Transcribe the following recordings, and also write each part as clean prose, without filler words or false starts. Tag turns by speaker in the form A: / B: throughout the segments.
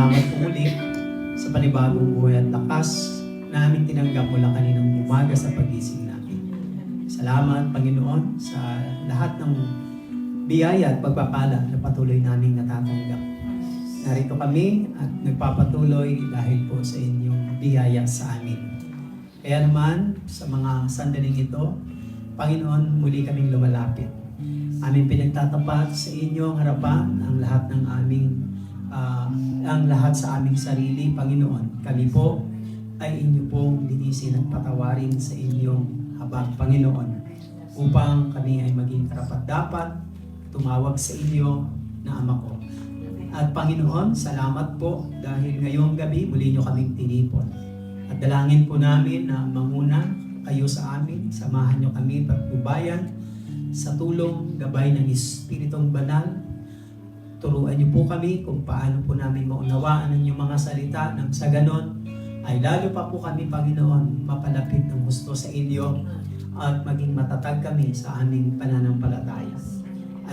A: salamat po muli sa panibagong buhay at lakas na aming tinanggap mula kaninang umaga sa pagising namin. Salamat, Panginoon, sa lahat ng biyaya at pagpapala na patuloy naming natatanggap. Narito kami at nagpapatuloy dahil po sa inyong biyaya sa amin. Kaya naman, sa mga sandaling ito, Panginoon, muli kaming lumalapit. Aming pinagtatapat sa inyong harapan ang lahat ng ang lahat sa aming sarili, Panginoon. Kami po ay inyo pong linisin at patawarin sa inyong habag, Panginoon, upang kami ay maging karapat-dapat tumawag sa inyo na Ama ko. At Panginoon, salamat po dahil ngayong gabi muli nyo kaming tinipon. At dalangin po namin na manguna kayo sa amin, samahan nyo kami patnubayan sa tulong gabay ng Espiritong Banal. Turuan niyo po kami kung paano po namin maunawaan ang inyong mga salita nang sa ganon ay lalo pa po kami, Panginoon, mapalapit ng gusto sa inyo at maging matatag kami sa aming pananampalataya.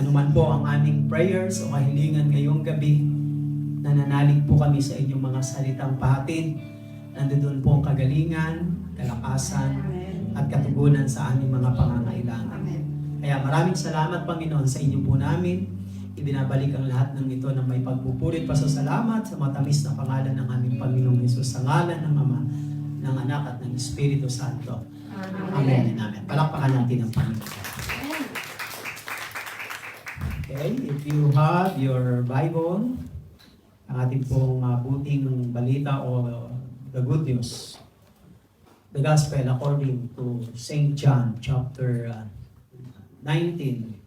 A: Ano man po ang aming prayers o kahilingan ngayong gabi, nananalig po kami sa inyong mga salitang pahatid. Nandoon po ang kagalingan, kalakasan, at katugunan sa aming mga pangangailangan. Kaya maraming salamat, Panginoon, sa inyo po namin. Ibinabalik ang lahat ng ito na may pagpupulit pa sa salamat sa matamis na pangalan ng aming Panginoong Hesus, sa ngalan ng Ama, ng Anak at ng Espiritu Santo. Amen and amen. Palakpakan natin ang Panginoon. Okay, if you have your Bible, ang ating pong buting balita o the good news, the Gospel according to St. John chapter 19,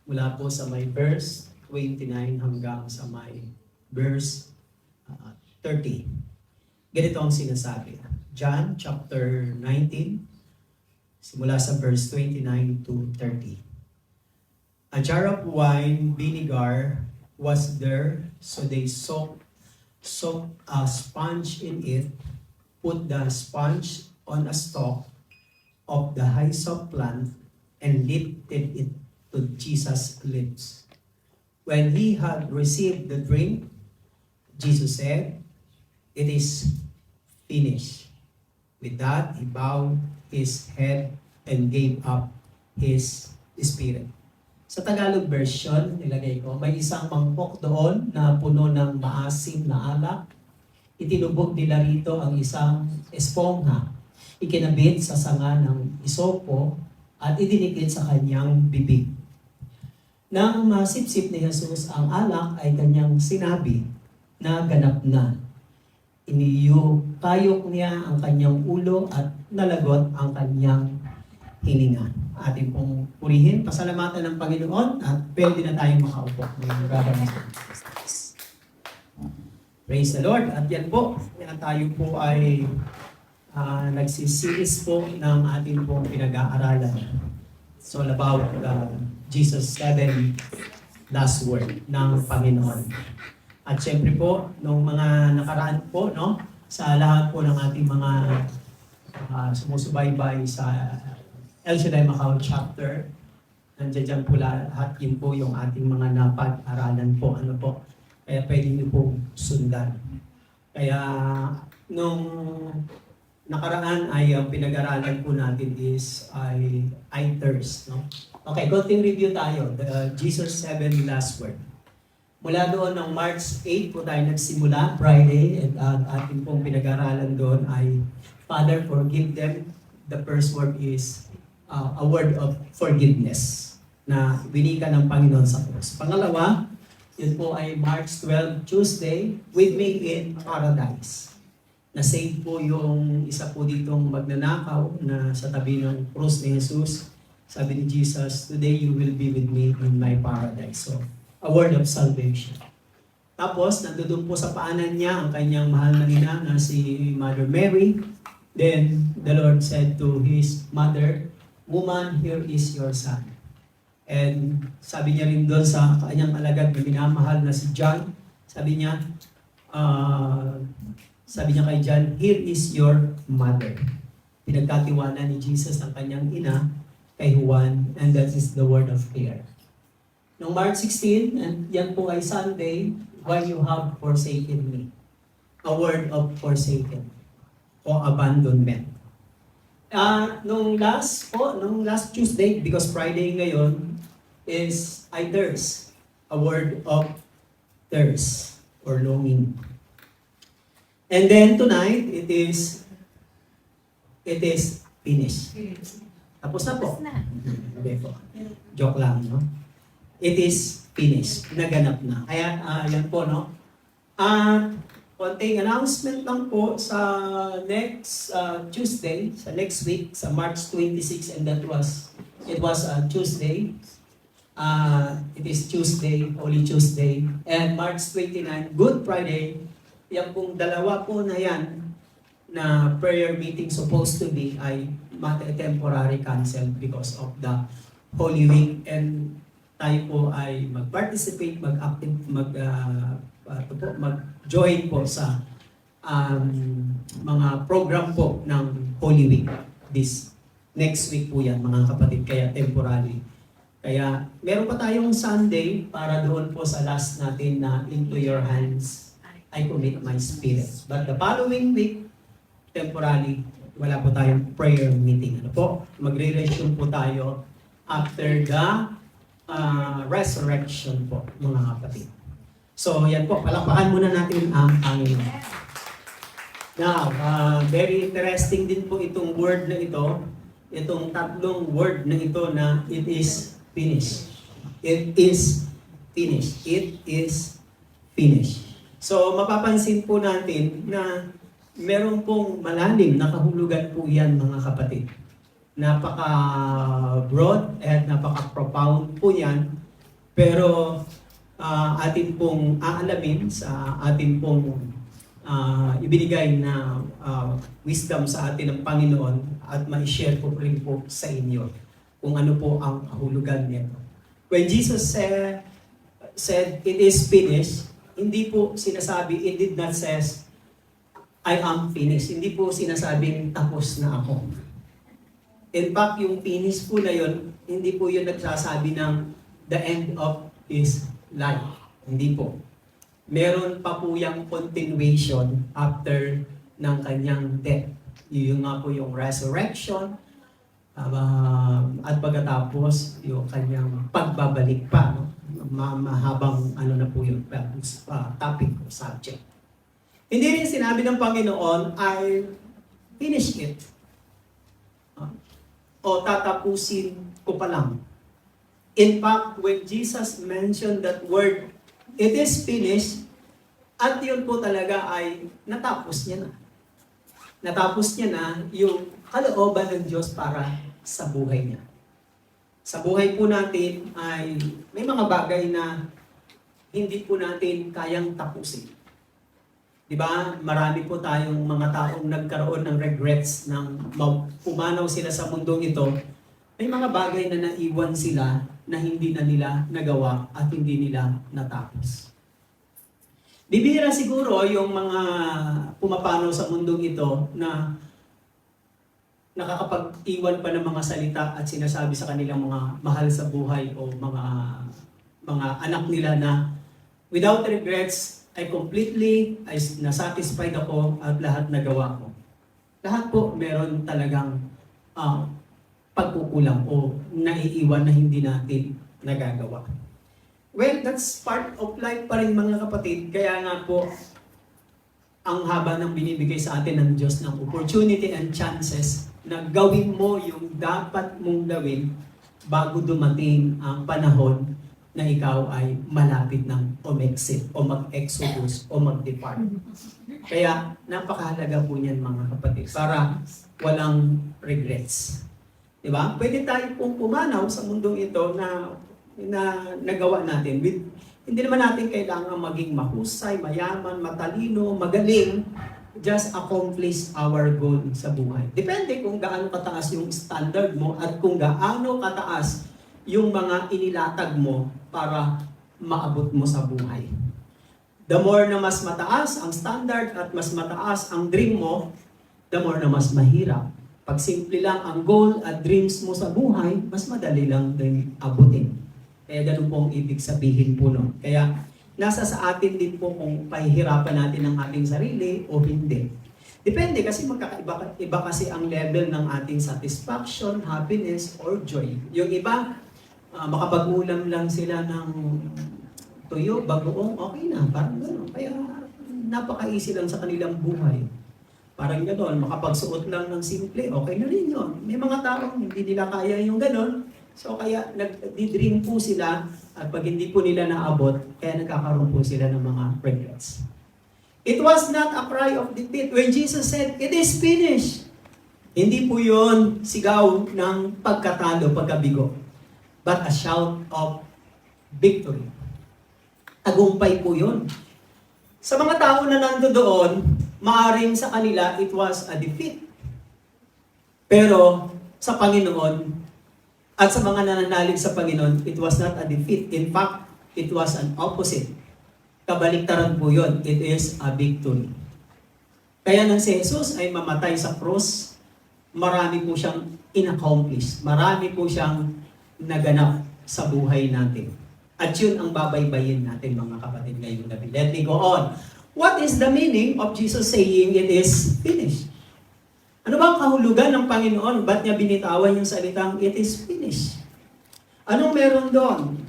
A: mula po sa may verse 29 hanggang sa may verse 30. Ganito ang sinasabi. John chapter 19, simula sa verse 29 to 30. A jar of wine vinegar was there, so they soaked a sponge in it, put the sponge on a stalk of the hyssop plant, and lifted it to Jesus' lips. When he had received the drink, Jesus said, "It is finished." With that, he bowed his head and gave up his spirit. Sa Tagalog version, nilagay ko, may isang mangkok doon na puno ng maasim na alak. Itinubog nila rito ang isang espongha. Ikinabit sa sanga ng isopo at idinikit sa kanyang bibig. Nang masipsip ni Jesus ang alak ay kanyang sinabi na ganap na. Iniyukayok niya ang kanyang ulo at nalagot ang kanyang hininga. Ating pong purihin, pasalamatan ng Panginoon at pwede na tayong makaupo. Praise the Lord. At yan po, tayo po ay nagsisiris po ng ating pong pinag-aaralan. It's all about Jesus' 7 last word ng Panginoon. At syempre po, nung mga nakaraan po, no, sa lahat po ng ating mga sumusubaybay sa El Shaddai Macau chapter, nandiyan po lahat yun po yung ating mga napag-aralan po. Ano po? Kaya pwede niyo po sundan. Kaya nung nakaraan ay ang pinag-aralan po natin is I thirst. No? Okay, konting review tayo. The Jesus 7 last word. Mula doon ng March 8 po tayo nagsimula, Friday, at ating pong pinag-aralan doon ay Father, forgive them. The first word is a word of forgiveness na binika ng Panginoon sa krus. Pangalawa, yun po ay March 12, Tuesday, with me in paradise. Na-save po yung isa po ditong magnanakaw na sa tabi ng krus ni Jesus. Sabi ni Jesus, "Today you will be with me in my paradise." So, a word of salvation. Tapos, nandoon po sa paanan niya ang kanyang mahal na ina na si Mother Mary. Then, the Lord said to his mother, "Woman, here is your son." And sabi niya rin doon sa kanyang alagad na minamahal na si John, sabi niya kay John, "Here is your mother." Pinagkatiwala ni Jesus ang kanyang ina kay Juan, and that is the word of prayer. Noong March 16, and yan po ay Sunday, "Why you have forsaken me." a word of forsaken o abandonment. Nung last Tuesday, because Friday ngayon is I thirst, a word of thirst or longing. And then tonight, it is finished. Tapos na po. Hindi po. Joke lang, no? It is finished. Naganap na. Kaya, yan po, no? Konting announcement lang po sa next Tuesday, sa next week, sa March 26, and it was Tuesday. It is Tuesday, Holy Tuesday, and March 29, Good Friday. Yan pong dalawa po na yan na prayer meeting supposed to be ay temporary canceled because of the Holy Week, and tayo po ay mag-participate, mag-join po sa mga program po ng Holy Week. This next week po yan, mga kapatid, kaya temporary. Kaya meron pa tayong Sunday para doon po sa last natin na into your hands I commit my spirit. But the following week, temporarily, wala po tayong prayer meeting. Ano po? Magre-resume po tayo after the resurrection po, mga kapatid. So, yan po. Palakpakan muna natin ang Panginoon. Now, very interesting din po itong word na ito. Itong tatlong word na ito na it is finished. It is finished. It is finished. So, mapapansin po natin na meron pong malalim na kahulugan po yan, mga kapatid. Napaka-broad at napaka-profound po yan. Pero atin pong aalamin sa atin pong ibinigay na wisdom sa atin ng Panginoon at ma-share ko rin po sa inyo kung ano po ang kahulugan nito. When Jesus said, it is finished, hindi po sinasabi, it did not says, I am finished. Hindi po sinasabing tapos na ako. In fact, yung finish po na yun, hindi po yun nagsasabi ng the end of his life. Hindi po. Meron pa po yung continuation after ng kanyang death. Yun nga po yung resurrection, at pagkatapos yung kanyang pagbabalik pa. No? Mahabang ano na po yung topic o subject. Hindi rin sinabi ng Panginoon, I finish it. O tatapusin ko pa lang. In fact, when Jesus mentioned that word, it is finished, at yun po talaga ay natapos niya na. Natapos niya na yung kalooban ng Diyos para sa buhay niya. Sa buhay po natin ay may mga bagay na hindi po natin kayang tapusin. Diba? Marami po tayong mga taong nagkaroon ng regrets nang pumanaw sila sa mundong ito. May mga bagay na naiwan sila na hindi na nila nagawa at hindi nila natapos. Bibihira siguro yung mga pumapanaw sa mundong ito na nakakapag-iwan pa ng mga salita at sinasabi sa kanilang mga mahal sa buhay o mga anak nila na without regrets, ay nasatisfied ako at lahat nagawa ko. Lahat po meron talagang pagkukulang o naiiwan na hindi natin nagagawa. Well, that's part of life pa rin, mga kapatid. Kaya nga po, ang haba ng binibigay sa atin ng Diyos ng opportunity and chances na gawin mo yung dapat mong gawin bago dumating ang panahon na ikaw ay malapit ng umexit o mag-exodus o mag-depart. Kaya napakahalaga po niyan, mga kapatid, para walang regrets. Diba? Pwede tayo pong pumanaw sa mundong ito na nagawa natin. Hindi naman natin kailangan maging mahusay, mayaman, matalino, magaling. Just accomplish our goal sa buhay. Depende kung gaano kataas yung standard mo at kung gaano kataas yung mga inilatag mo para maabot mo sa buhay. The more na mas mataas ang standard at mas mataas ang dream mo, the more na mas mahirap. Pag simple lang ang goal at dreams mo sa buhay, mas madali lang din abutin. Kaya ganun po ang ibig sabihin po nun. Kaya nasa sa atin din po kung pahihirapan natin ang ating sarili o hindi. Depende kasi magkakaiba kasi ang level ng ating satisfaction, happiness, or joy. Yung iba, makapag-ulam lang sila ng tuyo, bagoong, okay na. Parang gano'n. Kaya napaka-easy lang sa kanilang buhay. Parang gano'n, makapagsuot lang ng simple, okay na rin yun. May mga taong hindi nila kaya yung gano'n. So kaya nag-dream po sila at pag hindi po nila naabot, kaya nagkakaroon po sila ng mga regrets. It was not a cry of defeat when Jesus said, "It is finished." Hindi po yun sigaw ng pagkatalo, pagkabigo, but a shout of victory. Tagumpay po yun. Sa mga tao na nandoon, maaring sa kanila it was a defeat. Pero sa Panginoon at sa mga nananalig sa Panginoon, it was not a defeat. In fact, it was an opposite. Kabaliktaran po yun. It is a victory. Kaya nang si Jesus ay mamatay sa cross, marami po siyang in-accomplish. Marami po siyang naganap sa buhay natin. At yun ang babaybayin natin mga kapatid ngayong gabi. Let me go on. What is the meaning of Jesus saying it is finished? Ano ba ang kahulugan ng Panginoon? Ba't niya binitawan yung salitang it is finished? Anong meron doon?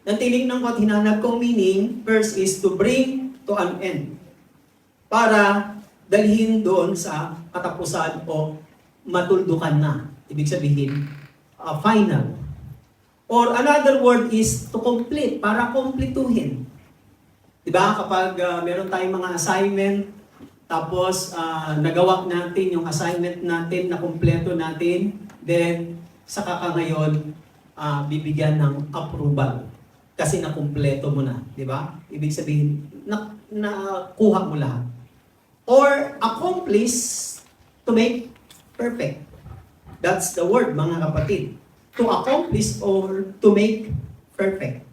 A: Nang tinignan ko at hinanap kong meaning, first is to bring to an end. Para dalhin doon sa katapusan o matuldukan na. Ibig sabihin, final. Or another word is to complete, para kumpletuhin. Diba? Kapag meron tayong mga assignment, tapos nagawa natin yung assignment natin, na kumpleto natin, then saka ka ngayon bibigyan ng approval. Kasi nakumpleto mo na, di ba? Ibig sabihin, nakuha mo lahat. Or accomplish, to make perfect. That's the word, mga kapatid. To accomplish or to make perfect.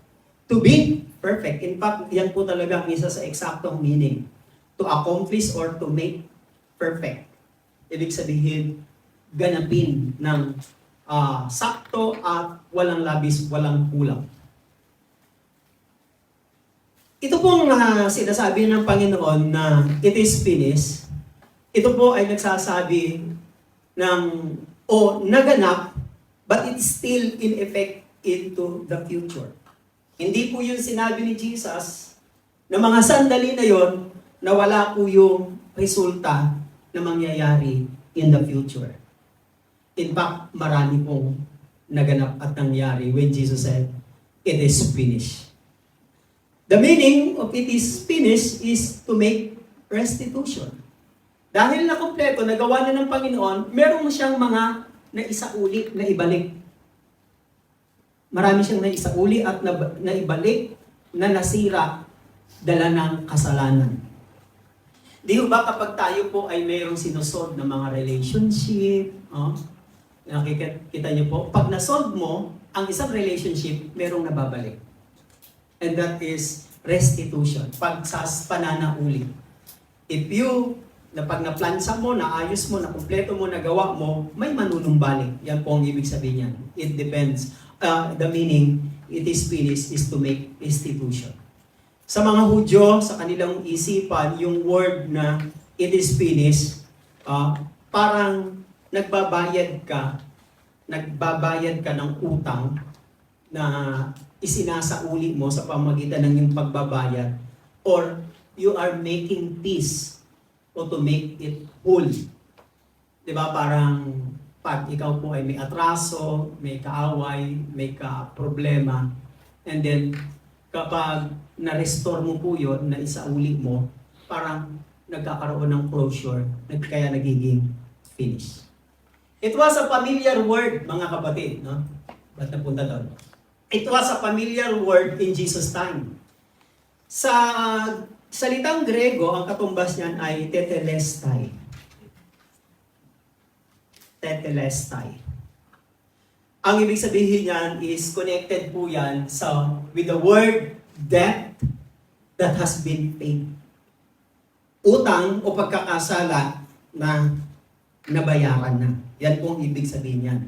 A: To be perfect. In fact, yan po talaga ang isa sa eksaktong meaning. To accomplish or to make perfect. Ibig sabihin, ganapin ng sakto at walang labis, walang kulang. Ito pong sinasabi ng Panginoon na it is finished, ito po ay nagsasabi ng, naganap, but it's still in effect into the future. Hindi po yung sinabi ni Jesus na mga sandali na yon na wala po yung resulta na mangyayari in the future. In fact, marami pong naganap at nangyari when Jesus said, it is finished. The meaning of it is finished is to make restitution. Dahil na kompleto, nagawa na ng Panginoon, meron siyang mga naisauli, na ibalik. Marami siyang naisauli at naibalik na nasira dala ng kasalanan. Di ba kapag tayo po ay mayroong sinusod ng mga relationship, nakikita niyo po, pag nasolve mo ang isang relationship, merong nababalik. And that is restitution, pananauli. If you, pag naplansa mo, naayos mo, nakumpleto mo, nagawa mo, may manunumbalik. Yan po ang ibig sabihin niyan. It depends. The meaning, it is finished, is to make restitution. Sa mga Hudyo, sa kanilang isipan, yung word na it is finished, parang nagbabayad ka ng utang na isinasauli mo sa pamagitan ng yung pagbabayad, or you are making peace o to make it whole. Diba? Parang pag ikaw po ay may atraso, may kaaway, may ka-problema, and then kapag na-restore mo po yun, na isauli mo, parang nagkakaroon ng closure, kaya nagiging finish. It was a familiar word, mga kapatid, no? Ba't napunta doon? It was a familiar word in Jesus' time. Sa salitang Grego, ang katumbas niyan ay tetelestai. Tetelestai. Ang ibig sabihin niyan is connected po yan with the word debt that has been paid. Utang o pagkakasala na nabayaran na. Yan po ang ibig sabihin niyan.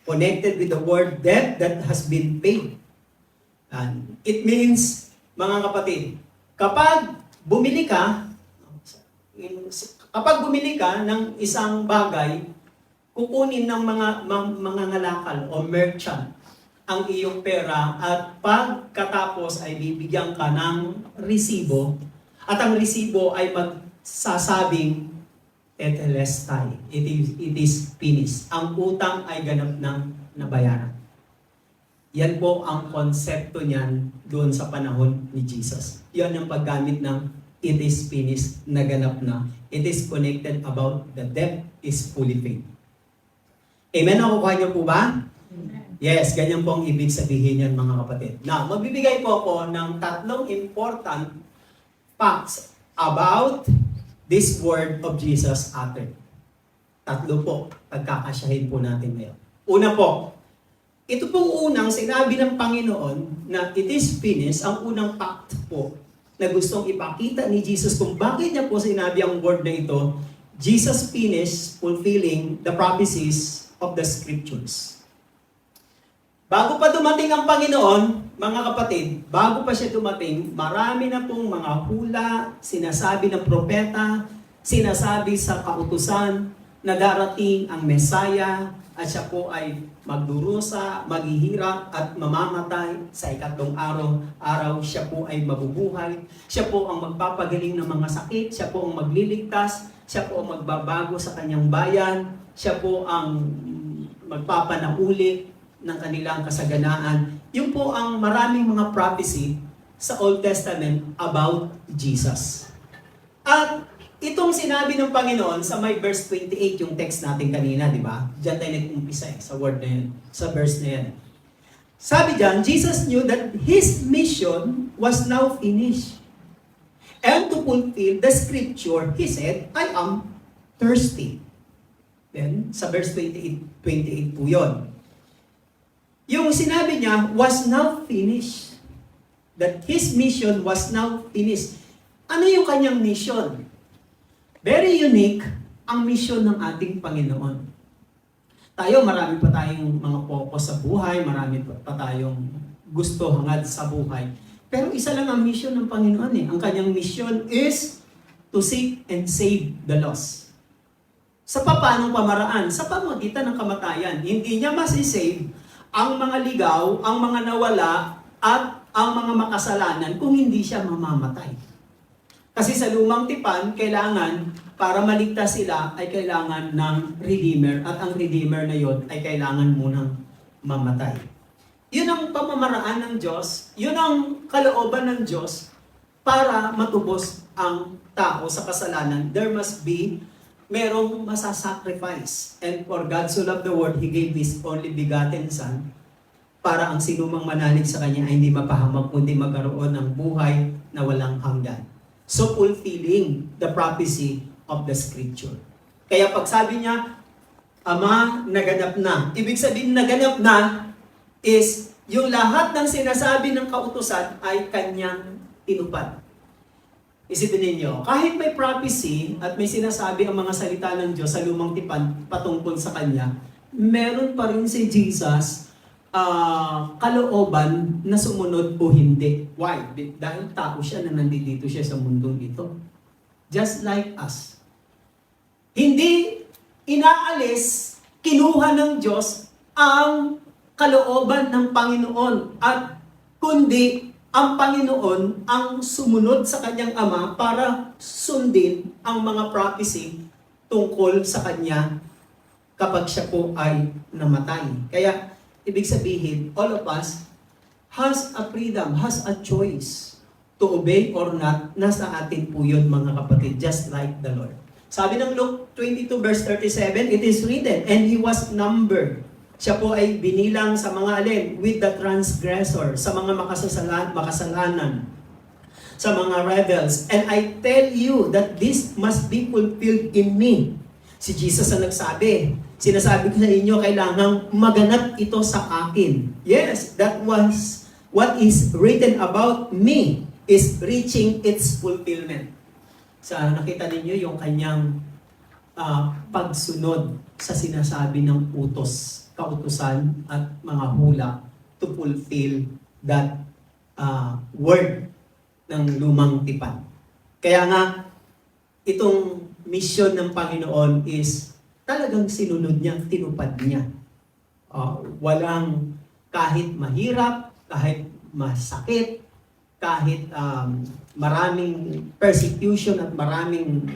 A: Connected with the word debt that has been paid. And it means mga kapatid, kapag bumili ka ng isang bagay, kukunin ng mga ngalakal o merchant ang iyong pera at pagkatapos ay bibigyan ka ng resibo at ang resibo ay magsasabing Tetelestai. It is finished. Ang utang ay ganap ng nabayaran. Yan po ang konsepto niyan doon sa panahon ni Jesus. Yan ang paggamit ng it is finished, naganap na. It is connected about the debt is fully paid. Amen? Nakukuha niyo po ba? Yes, ganyan po ang ibig sabihin yan mga kapatid. Now, magbibigay po ako ng 3 important facts about this word of Jesus uttered. 3 po, pagkakasyahin po natin ngayon. Una po, ito pong unang sinabi ng Panginoon na it is finished, ang unang fact po na gustong ipakita ni Jesus kung bakit niya po sinabi ang word na ito, Jesus finished fulfilling the prophecies of the Scriptures. Bago pa dumating ang Panginoon, mga kapatid, bago pa siya dumating, marami na pong mga hula, sinasabi ng propeta, sinasabi sa kautusan na darating ang Mesaya at siya po ay magdurusa, maghihirap at mamamatay sa ikatlong araw. Siya po ay mabubuhay. Siya po ang magpapagaling ng mga sakit. Siya po ang magliligtas. Siya po ang magbabago sa kanyang bayan. Siya po ang magpapanaulit ng kanilang kasaganaan. Yun po ang maraming mga prophecy sa Old Testament about Jesus. At itong sinabi ng Panginoon sa may verse 28, yung text natin kanina, di ba? Diyan tayo nag-umpisa sa word na yun, sa verse na yan. Sabi diyan, Jesus knew that His mission was now finished. And to fulfill the scripture, He said, I am thirsty. Then, sa verse 28 po yun. Yung sinabi niya, was now finished. That His mission was now finished. Ano yung kanyang mission? Very unique ang mission ng ating Panginoon. Tayo, marami pa tayong mga focus sa buhay, marami pa tayong gusto hangad sa buhay. Pero isa lang ang mission ng Panginoon eh. Ang kanyang mission is to seek and save the lost. Sa paanong pamaraan? Sa pamamagitan ng kamatayan. Hindi niya masisave ang mga ligaw, ang mga nawala, at ang mga makasalanan kung hindi siya mamamatay. Kasi sa lumang tipan, kailangan, para maligtas sila, ay kailangan ng Redeemer. At ang Redeemer na yon ay kailangan munang mamatay. Yun ang pamamaraan ng Diyos, yun ang kalooban ng Diyos para matubos ang tao sa kasalanan. There must be, merong masasacrifice. And for God so loved the world, He gave His only begotten Son para ang sinumang manalig sa Kanya ay hindi mapahamak, kundi magkaroon ng buhay na walang hanggan. So fulfilling the prophecy of the Scripture. Kaya pag sabi niya, Ama, naganap na. Ibig sabihin naganap na is yung lahat ng sinasabi ng kautusan ay Kanyang tinupad. Isipin ninyo, kahit may prophecy at may sinasabi ang mga salita ng Diyos sa lumang tipan patungkol sa Kanya, meron pa rin si Jesus kalooban na sumunod o hindi. Why? Dahil tao siya na nandito siya sa mundong ito. Just like us. Hindi inaalis, kinuha ng Diyos ang kalooban ng Panginoon at kundi ang Panginoon ang sumunod sa kanyang Ama para sundin ang mga prophecy tungkol sa kanya kapag siya po ay namatay. Kaya, ibig sabihin, all of us has a freedom, has a choice to obey or not. Nasa atin po yun, mga kapatid, just like the Lord. Sabi ng Luke 22 verse 37, it is written, and He was numbered. Siya po ay binilang sa mga alin, with the transgressor, sa mga makasalanan, sa mga rebels. And I tell you that this must be fulfilled in me. Si Jesus ang nagsabi, sinasabi ko sa inyo, kailangang maganap ito sa akin. Yes, that was what is written about me is reaching its fulfillment. Nakita ninyo yung kanyang pagsunod sa sinasabi ng kautusan at mga hula to fulfill that word ng lumang tipan. Kaya nga, itong mission ng Panginoon is talagang sinunod niya, tinupad niya. Walang kahit mahirap, kahit masakit, kahit maraming persecution at maraming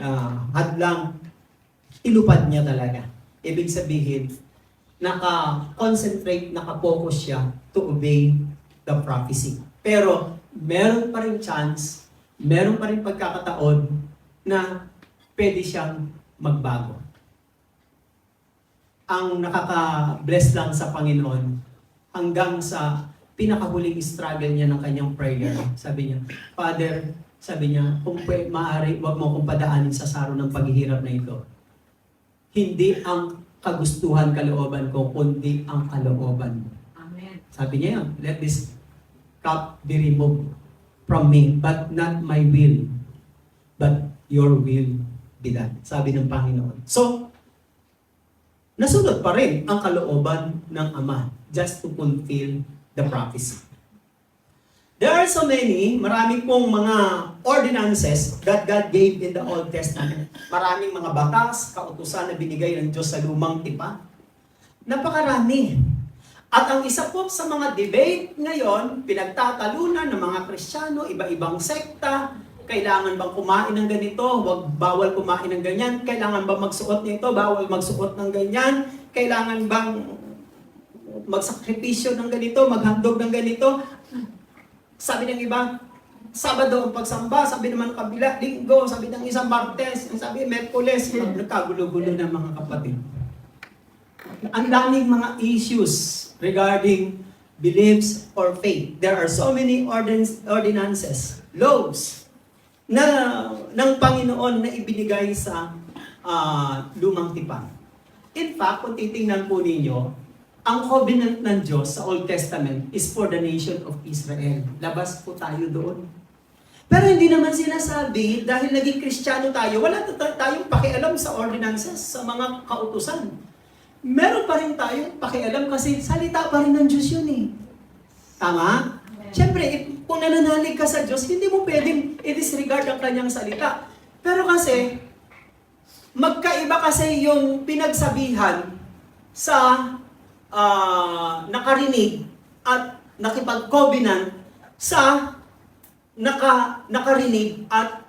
A: hadlang, tinupad niya talaga. Ibig sabihin, naka-concentrate, naka-focus siya to obey the prophecy. Pero, meron pa rin chance, meron pa rin pagkakataon na pwede siyang magbago. Ang nakaka-bless lang sa Panginoon, hanggang sa pinakahuling struggle niya ng kanyang prayer, sabi niya, Father, sabi niya, kung maaari, wag mo akong padaanin sa saro ng paghihirap na ito. Hindi ang kagustuhan, kalooban ko, kundi ang kalooban mo.
B: Amen.
A: Sabi niya, let this cup be removed from me, but not my will, but your will be done. Sabi ng Panginoon. So, nasunod pa rin ang kalooban ng Ama just to fulfill the prophecy. There are so many, marami pong mga ordinances that God gave in the Old Testament. Maraming mga batas, kautusan na binigay ng Diyos sa lumang tipan. Napakarami. At ang isa po sa mga debate ngayon, pinagtatalunan ng mga Kristiyano, iba-ibang sekta, kailangan bang kumain ng ganito, bawal kumain ng ganyan, kailangan bang magsuot nito, bawal magsuot ng ganyan, kailangan bang magsakripisyo ng ganito, maghandog ng ganito. Sabi ng iba, Sabado ang pagsamba, sabi naman kabila, Linggo, sabi ng isang Martes, sabi Merkules, nagkagulo-gulo ng mga kapatid. Ang daming mga issues regarding beliefs or faith. There are so many ordinances, laws, na ng Panginoon na ibinigay sa lumang tipan. In fact, kung titingnan po ninyo, ang covenant ng Diyos sa Old Testament is for the nation of Israel. Labas po tayo doon. Pero hindi naman sinasabi, dahil naging Kristiyano tayo, wala tayong pakialam sa ordinances, sa mga kautusan. Meron pa rin tayong pakialam kasi salita pa rin ng Diyos yun eh. Tama? Siyempre, kung nananalig ka sa Diyos, hindi mo pwedeng i-disregard ang kanyang salita. Pero kasi, magkaiba kasi yung pinagsabihan sa nakarinig at nakipag-covenant sa nakarinig at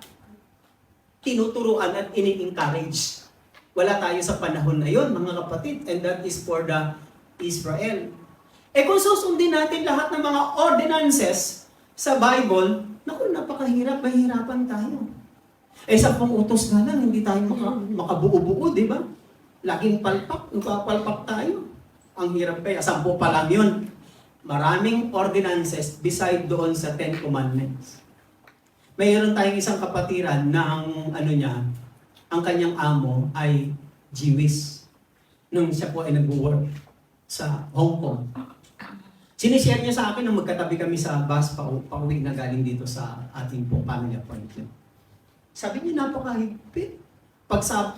A: tinuturuan at ini-encourage. Wala tayo sa panahon na yon, mga kapatid, and that is for the Israel. Kung susundin natin lahat ng mga ordinances sa Bible, naku, napakahirap, mahirapan tayo. 10 utos na lang, hindi tayo makabuo-buo, di ba? Laging palpak, nagpapalpak tayo. Ang hirap kaya, 10 pa lang yun. Maraming ordinances beside doon sa 10 Commandments. Mayroon tayong isang kapatiran na ang kanyang amo ay Jewish. Nung siya po ay nag-work sa Hong Kong. Sinishare niya sa akin na magkatabi kami sa bus pauwi na galing dito sa ating po family appointment. Sabi niya, napakahigpit.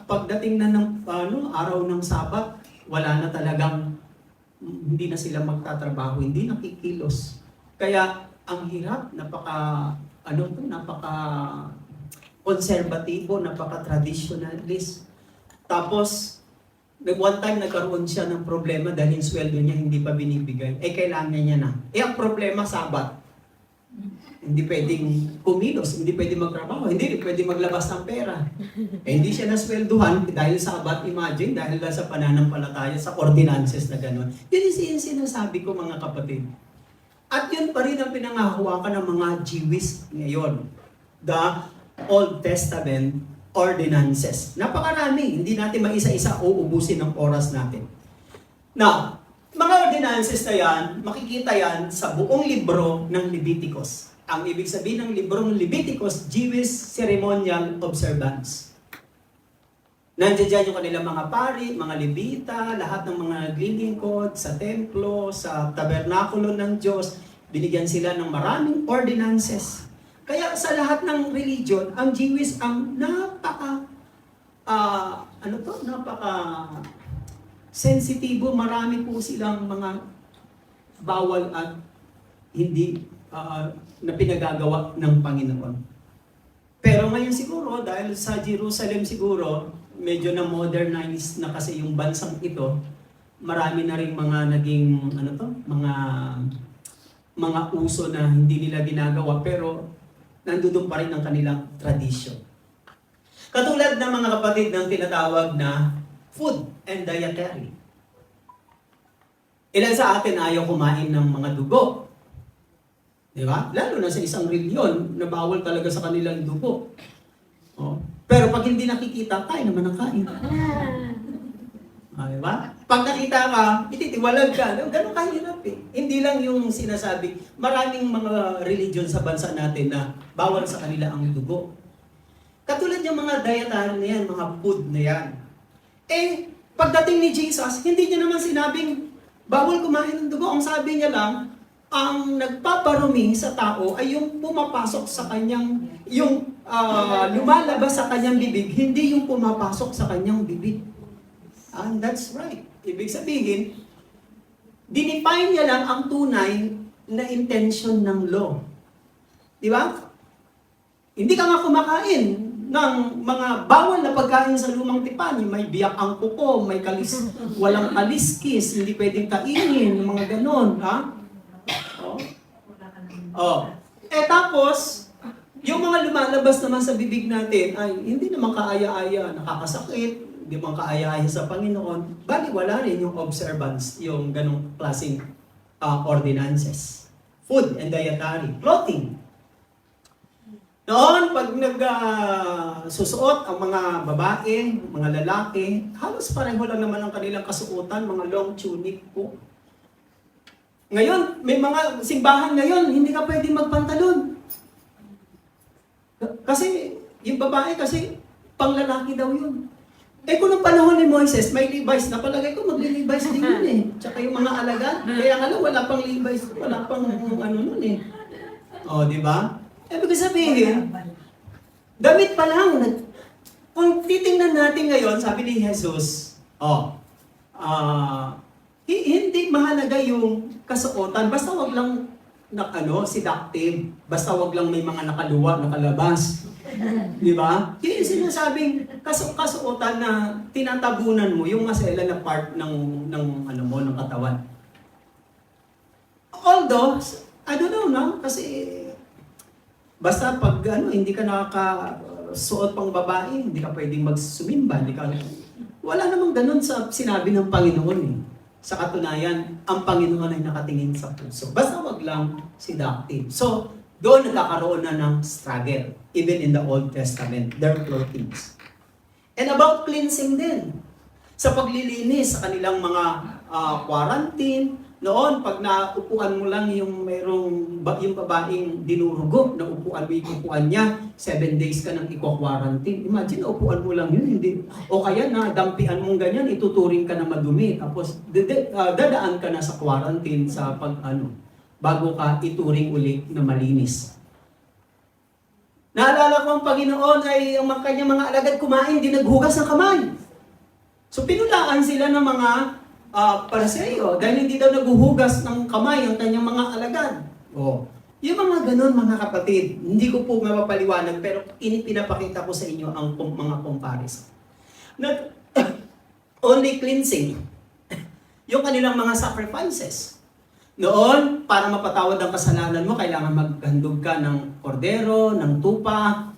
A: Pagdating na ng araw ng Sabat, wala na talagang hindi na sila magtatrabaho, hindi nakikilos. Kaya ang hirap, napaka konserbatibo, napaka-traditionalist. Tapos, one time nagkaroon siya ng problema dahil yung sweldo niya hindi pa binibigay. Kailangan niya na. Ang problema, Sabat. Hindi pwedeng kumilos, hindi pwedeng magtrabaho, hindi pwedeng maglabas ng pera. Hindi siya naswelduhan dahil Sabat, imagine, dahil sa pananampalataya, sa ordinances na gano'n. Yun yung sinasabi ko, mga kapatid. At yun pa rin ang pinangahawakan ng mga Jewish ngayon. The Old Testament ordinances. Napakarami, hindi natin maisa-isa uubusin ng oras natin. Now, mga ordinances na yan, makikita yan sa buong libro ng Leviticus. Ang ibig sabihin ng librong Leviticus, Jewish Ceremonial Observance. Nandiyan dyan yung kanilang mga pari, mga Levita, lahat ng mga naglilingkod sa templo, sa tabernakulo ng Diyos. Binigyan sila ng maraming ordinances. Kaya sa lahat ng religion, ang Jewish ang napaka sensitibo, marami po silang mga bawal at hindi na pinagagawa ng Panginoon. Pero ngayon siguro, dahil sa Jerusalem siguro, medyo na modernize na kasi yung bansang ito, marami na rin mga naging, mga uso na hindi nila ginagawa, pero nandoon pa rin ang kanilang tradisyon. Katulad ng mga kapatid ng tinatawag na food and dietary. Ilan sa atin ayaw kumain ng mga dugo? Di ba? Lalo na sa isang reliyon na bawal talaga sa kanilang dugo. Oh. Pero pag hindi nakikita, kain naman ang kain. Di ba? Pag nakita ka, ititiwalag ka. Ganun kahirap eh. Hindi lang yung sinasabi. Maraming mga religion sa bansa natin na bawal sa kanila ang dugo. Katulad yung mga dietary na yan, mga food na yan. Eh, pagdating ni Jesus, hindi niya naman sinabing bawal kumain ng dugo. Ang sabi niya lang, ang nagpaparumi sa tao ay yung pumapasok sa kanyang, yung lumalabas sa kanyang bibig, hindi yung pumapasok sa kanyang bibig. And that's right. Ibig sabihin, dinefine niya lang ang tunay na intention ng law. Di ba? Hindi ka nga kumakain ng mga bawal na pagkain sa lumang tipan. May biyak ang kuko, may walang kaliskis, hindi pwedeng kainin, mga ganon. Ha? Oh. Tapos, yung mga lumalabas naman sa bibig natin ay hindi naman kaaya-aya, nakakasakit, hindi naman kaaya-aya sa Panginoon. Bali, wala rin yung observance, yung ganong klaseng ordinances. Food and dietary. Clothing. Noon, pag nagsusuot ang mga babae, mga lalaki, halos pareho lang naman ang kanilang kasuotan, mga long tunic po. Ngayon, may mga simbahan ngayon, hindi ka pwedeng magpantalon. Kasi, yung babae kasi, panglalaki daw yun. Eh kung nung panahon ni Moises, may Levi's, napalagay ko magli-Levi's din yun eh. Tsaka yung mga alagad, kaya nga wala pang Levi's, wala pang ano nun eh. O, di ba? Ibig sabihin, damit pa lang. Kung titingnan natin ngayon, sabi ni Jesus, hindi mahalaga yung kasuotan, basta wag lang seductive, basta wag lang may mga nakaluwa, nakalabas. Di ba? Yung sinasabing kasuotan na tinatabunan mo yung masela na part ng katawan. Although, I don't know, no? Kasi basta pag hindi ka nakakasuot pang babae, hindi ka pwedeng magsumimba, wala namang ganun sa sinabi ng Panginoon eh. Sa katunayan, ang Panginoon ay nakatingin sa puso. Basta wag lang seductive. So, doon nagkakaroon na ng struggle. Even in the Old Testament, their clothings. And about cleansing din. Sa paglilinis sa kanilang mga quarantine, noon, pag naupuan mo lang yung yung babaeng dinurugo, na upuan mo yung upuan niya, 7 days ka nang i-quarantine. Imagine, upuan mo lang yun. Hindi. O kaya na, dampian mong ganyan, ituturing ka na madumi. Tapos, dadaan ka na sa quarantine sa bago ka ituring ulit na malinis. Naalala ko ang Panginoon ay ang kanyang mga alagad kumain, di naghugas ng kamay. So, pinulaan sila ng mga Pariseo, dahil hindi daw naghuhugas ng kamay ang kanyang mga alagad. Yung mga ganun, mga kapatid, hindi ko po mapapaliwanag, pero pinapakita ko sa inyo ang mga comparison. Not only cleansing, yung kanilang mga sacrifices. Noon, para mapatawad ang kasalanan mo, kailangan maghandog ka ng kordero, ng tupa,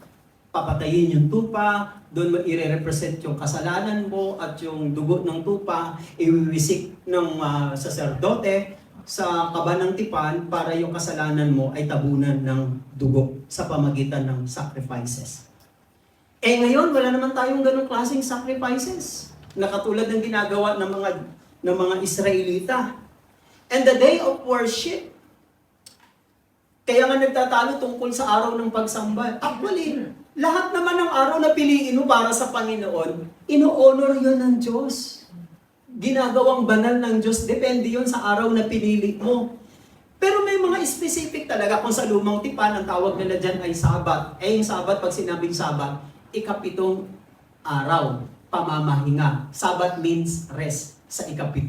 A: papatayin yung tupa, doon mo i-represent yung kasalanan mo at yung dugo ng tupa, iwiwisik ng saserdote sa kaba ng tipan para yung kasalanan mo ay tabunan ng dugo sa pamagitan ng sacrifices. Eh ngayon, wala naman tayong ganong klaseng sacrifices na katulad ng ginagawa ng mga Israelita. And the day of worship, kaya nga nagtatalo tungkol sa araw ng pagsamba. Actually, lahat naman ng araw na piliin mo para sa Panginoon, ino-honor yun ng Diyos. Ginagawang banal ng Diyos, depende yun sa araw na pinili mo. Pero may mga specific talaga, kung sa lumang tipan, ang tawag nila dyan ay Sabat. Yung Sabat, pag sinabing Sabat, 7 araw, pamamahinga. Sabat means rest, sa 7.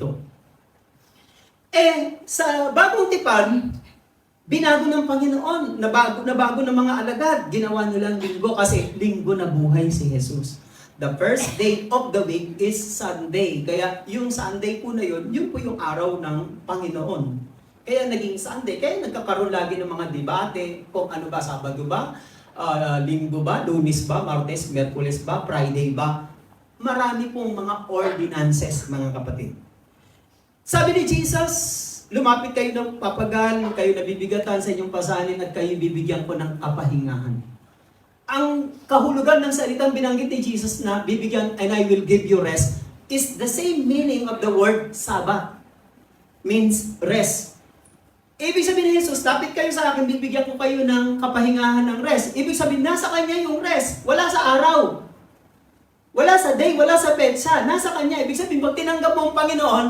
A: Sa bagong tipan, Binago ng Panginoon, nabago ng mga alagad. Ginawa nilang linggo kasi linggo na buhay si Jesus. The first day of the week is Sunday. Kaya yung Sunday po na yun po yung araw ng Panginoon. Kaya naging Sunday. Kaya nagkakaroon lagi ng mga debate kung ano ba, Sabado ba, Linggo ba, Lunes ba, Martes, Miyerkules ba, Friday ba. Marami pong mga ordinances, mga kapatid. Sabi ni Jesus, lumapit kayo ng papagal, kayo nabibigatan sa inyong pasanin at kayo bibigyan ko ng kapahingahan. Ang kahulugan ng salitang binanggit ni Jesus na bibigyan and I will give you rest is the same meaning of the word Sabbath. Means rest. Ibig sabihin ni Jesus, lapit kayo sa akin, bibigyan ko kayo ng kapahingahan ng rest. Ibig sabihin, nasa Kanya yung rest. Wala sa araw. Wala sa day, wala sa petsa. Nasa Kanya. Ibig sabihin, pag tinanggap mo ang Panginoon,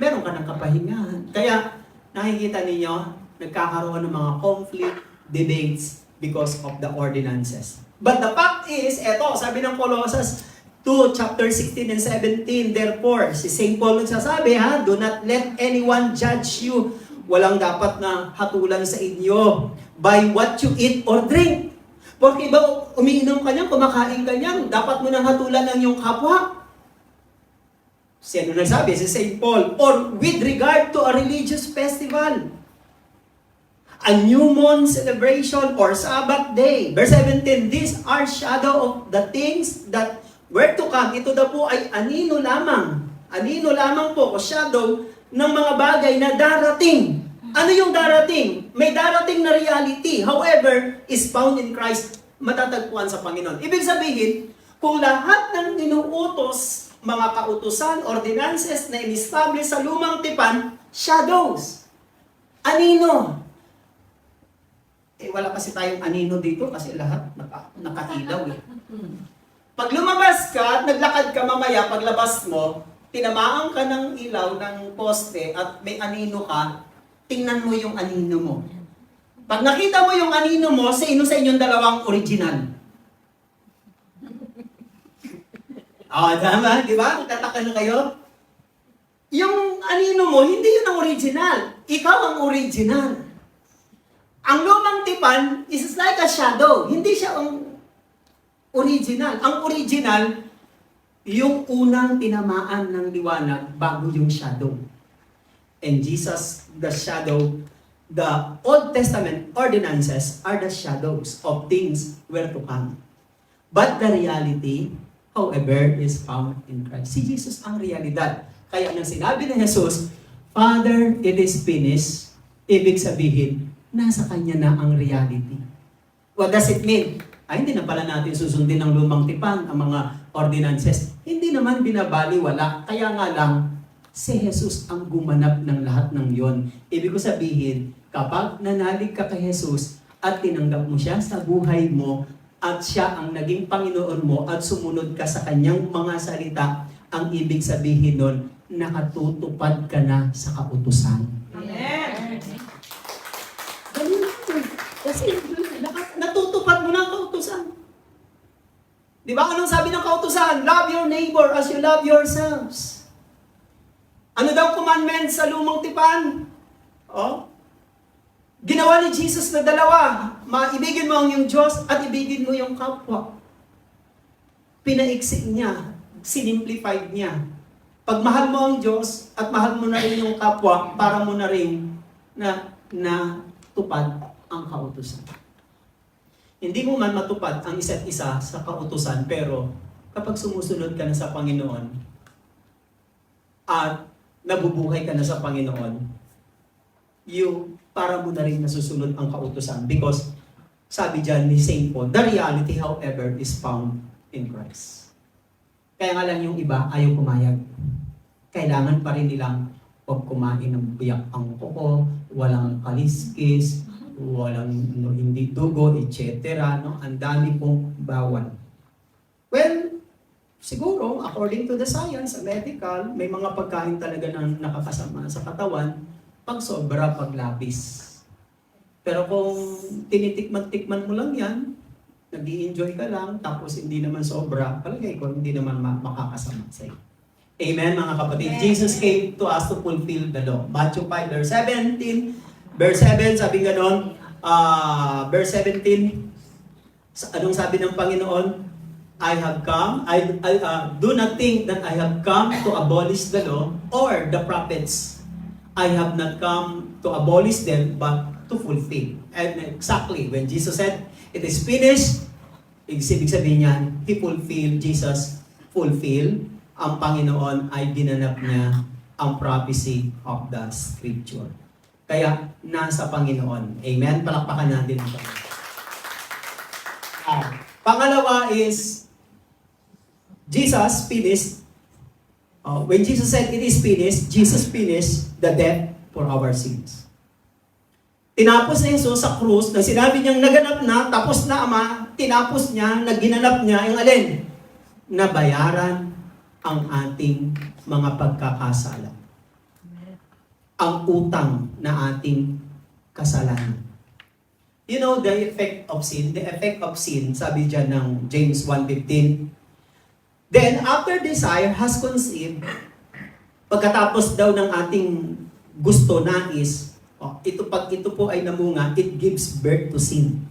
A: meron ka ng kapahingahan. Kaya, nakikita ninyo, nagkakaroon ng mga conflict, debates, because of the ordinances. But the fact is, eto, sabi ng Colossus 2, chapter 16 and 17, therefore, si St. Paul nagsasabi, do not let anyone judge you. Walang dapat na hatulan sa inyo by what you eat or drink. Porque iba, umiinom ka niyan, kumakain ka niyan, dapat mo nang hatulan ng iyong kapwa. Sino nagsabi? Si St. Paul. Or with regard to a religious festival. A new moon celebration or Sabbath day. Verse 17, these are shadow of the things that were to come. Ito daw po ay anino lamang. Anino lamang po o shadow ng mga bagay na darating. Ano yung darating? May darating na reality. However, is found in Christ. Matatagpuan sa Panginoon. Ibig sabihin, kung lahat ng inuutos, mga kautusan, ordinances na in-establish sa lumang tipan, shadows. Anino? Wala kasi tayong anino dito kasi lahat nakailaw eh. Pag lumabas ka at naglakad ka mamaya, paglabas mo, tinamaan ka ng ilaw ng poste at may anino ka, tingnan mo yung anino mo. Pag nakita mo yung anino mo, sino sa inyong dalawang original? Tama, di ba? Tataka na kayo? Yung anino mo, hindi yun ang original. Ikaw ang original. Ang lumang tipan is like a shadow. Hindi siya ang original. Ang original, yung unang tinamaan ng liwanag bago yung shadow. And Jesus, the shadow, the Old Testament ordinances are the shadows of things were to come. But the reality, however, is found in Christ. Si Jesus ang realidad. Kaya nang sinabi ni Jesus, Father, it is finished, ibig sabihin, nasa Kanya na ang reality. What does it mean? Hindi na pala natin susundin ng lumang tipan, ang mga ordinances. Hindi naman binabaliwala. Kaya nga lang, si Jesus ang gumanap ng lahat ng yon. Ibig ko sabihin, kapag nanalig ka kay Jesus at tinanggap mo siya sa buhay mo at siya ang naging Panginoon mo at sumunod ka sa kanyang mga salita, ang ibig sabihin nun, nakatutupad ka na sa kautusan.
B: Amen.
A: Kasi natutupad mo na ang kautusan. Di ba? Anong sabi ng kautusan? Love your neighbor as you love yourselves. Ano daw commandment sa lumang tipan? Ginawa ni Jesus na dalawa. Maibigin mo ang iyong Diyos at ibigin mo yung kapwa. Pinaiksik niya. Sinimplified niya. Pag mahal mo ang Diyos at mahal mo na rin yung kapwa, para mo na rin na tupad ang kautusan. Hindi mo man matupad ang isa't isa sa kautusan, pero kapag sumusunod ka na sa Panginoon at nabubuhay ka na sa Panginoon, para mo na rin nasusunod ang kautusan. Because, sabi dyan ni St. Paul, the reality, however, is found in Christ. Kaya nga lang yung iba, ayaw pumayag. Kailangan pa rin nilang huwag kumain ng biyak ang kuko, walang kaliskis, walang hindi dugo, etc. Ang dami pong bawal. Well, siguro, according to the science, medical, may mga pagkain talaga na nakakasama sa katawan, pag sobra, pag labis. Pero kung tinitikman-tikman mo lang yan, nag-i-enjoy ka lang, tapos hindi naman sobra, palagay ko, hindi naman makakasama sa iyo. Amen, mga kapatid.
B: Amen.
A: Jesus came to us to fulfill the law. Matthew 5, verse 17, Verse 7, sabi ganon. Verse 17, anong sabi ng Panginoon? I have come, do not think that I have come to abolish the law or the prophets. I have not come to abolish them, but to fulfill. And exactly, when Jesus said, it is finished, ibig sabihin niyan, Jesus fulfill, ang Panginoon ay ginanap niya ang prophecy of the Scripture. Kaya, nasa Panginoon. Amen? Palakpakan natin ang Panginoon. Pangalawa is, Jesus finished. When Jesus said it is finished, Jesus finished the death for our sins. Tinapos na Jesus sa krus, na sinabi niyang naganap na, tapos na Ama, tinapos niya, naginanap niya, yung alin? Nabayaran ang ating mga pagkakasala. Ang utang na ating kasalanan. You know the effect of sin? The effect of sin, sabi dyan ng James 1:15, then after desire has conceived, pagkatapos daw ng ating gusto, nais, pag ito po ay namunga, it gives birth to sin.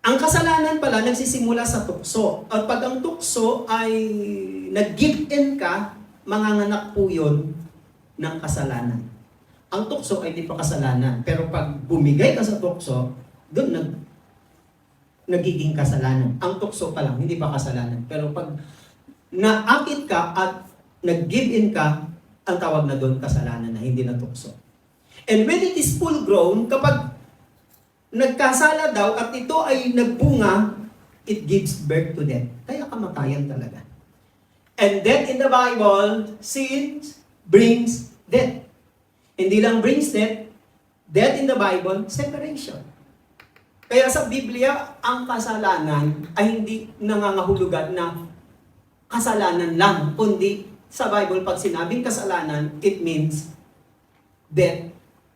A: Ang kasalanan pala nagsisimula sa tukso. At pag ang tukso ay nag-give in ka, manganganak po yun ng kasalanan. Ang tukso ay di pa kasalanan. Pero pag bumigay ka sa tukso, doon nagiging kasalanan. Ang tukso pa lang, hindi pa kasalanan. Pero pag naakit ka at nag-give in ka, ang tawag na doon kasalanan na, hindi na tukso. And when it is full grown, kapag nagkasala daw at ito ay nagbunga, it gives birth to death. Kaya kamatayan talaga. And death in the Bible, sin brings death. Hindi lang brings death in the Bible, separation. Kaya sa Biblia, ang kasalanan ay hindi nangangahulugan na kasalanan lang, kundi sa Bible, pag sinabing kasalanan, it means death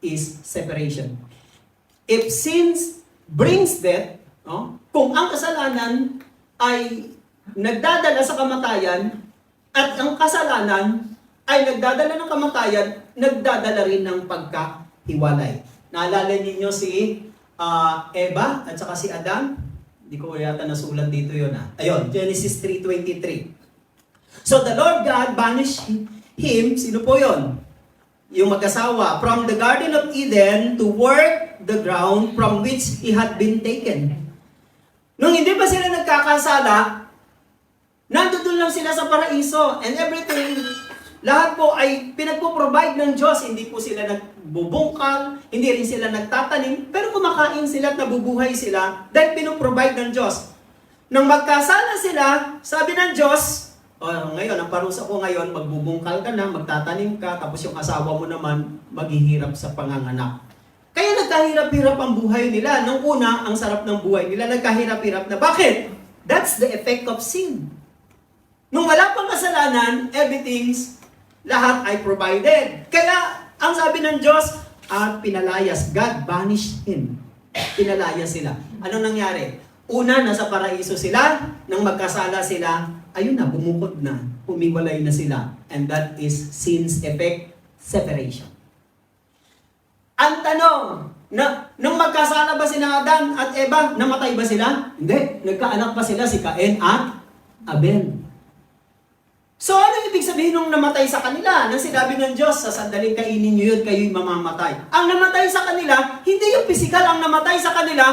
A: is separation. If sins brings death, kung ang kasalanan ay nagdadala sa kamatayan, at ang kasalanan ay nagdadala ng kamatayan, nagdadala rin ng pagkahiwalay. Naalala ninyo si Eva at saka si Adam? Hindi ko yata nasulat dito yun. Ayun, Genesis 3:23. So the Lord God banished him, sino po yun? Yung mag-asawa, from the Garden of Eden to work the ground from which he had been taken. Nung hindi pa sila nagkakasala, nandoon lang sila sa paraiso and everything, lahat po ay pinagpo-provide ng Diyos. Hindi po sila nagbubungkal, hindi rin sila nagtatanim, pero kumakain sila at nabubuhay sila dahil pinoprovide ng Diyos. Nang magkasala sila, sabi ng Diyos, ngayon, ang parusa ko ngayon, magbubungkal ka na, magtatanim ka, tapos yung asawa mo naman, maghihirap sa panganganak. Kaya nagkahirap-hirap ang buhay nila. Nung una, ang sarap ng buhay nila, nagkahirap-hirap na. Bakit? That's the effect of sin. Nung wala pang kasalanan, everything's, lahat ay provided. Kaya, ang sabi ng Diyos, at pinalayas, God banished him. Pinalayas sila. Ano nangyari? Una, nasa paraiso sila. Nang magkasala sila, ayun na, bumukod na, humiwalay na sila. And that is sin's effect, separation. Ang tanong, nung magkasala ba sina Adan at Eva, namatay ba sila? Hindi. Nagkaanak pa sila, si Cain at Abel. So ano ibig sabihin nung namatay sa kanila? Nang sinabi ng Diyos, sa sandaling kainin nyo yun, kayo'y mamamatay. Ang namatay sa kanila, hindi yung physical, ang namatay sa kanila,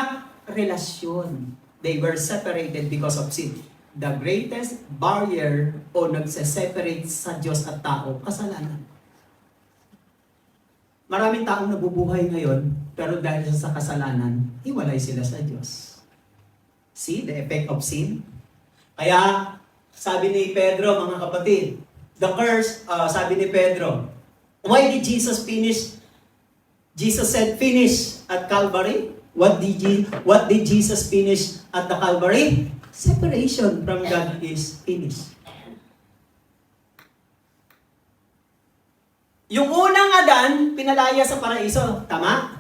A: relasyon. They were separated because of sin. The greatest barrier o nagse-separate sa Diyos at tao, kasalanan. Maraming taong nabubuhay ngayon, pero dahil sa kasalanan, hiwalay sila sa Diyos. See the effect of sin? Kaya, sabi ni Pedro, mga kapatid, the curse, sabi ni Pedro, why did Jesus finish? Jesus said, finish at Calvary. What did Jesus finish at the Calvary? Separation from God is finished. Yung unang Adan, pinalaya sa paraiso. Tama?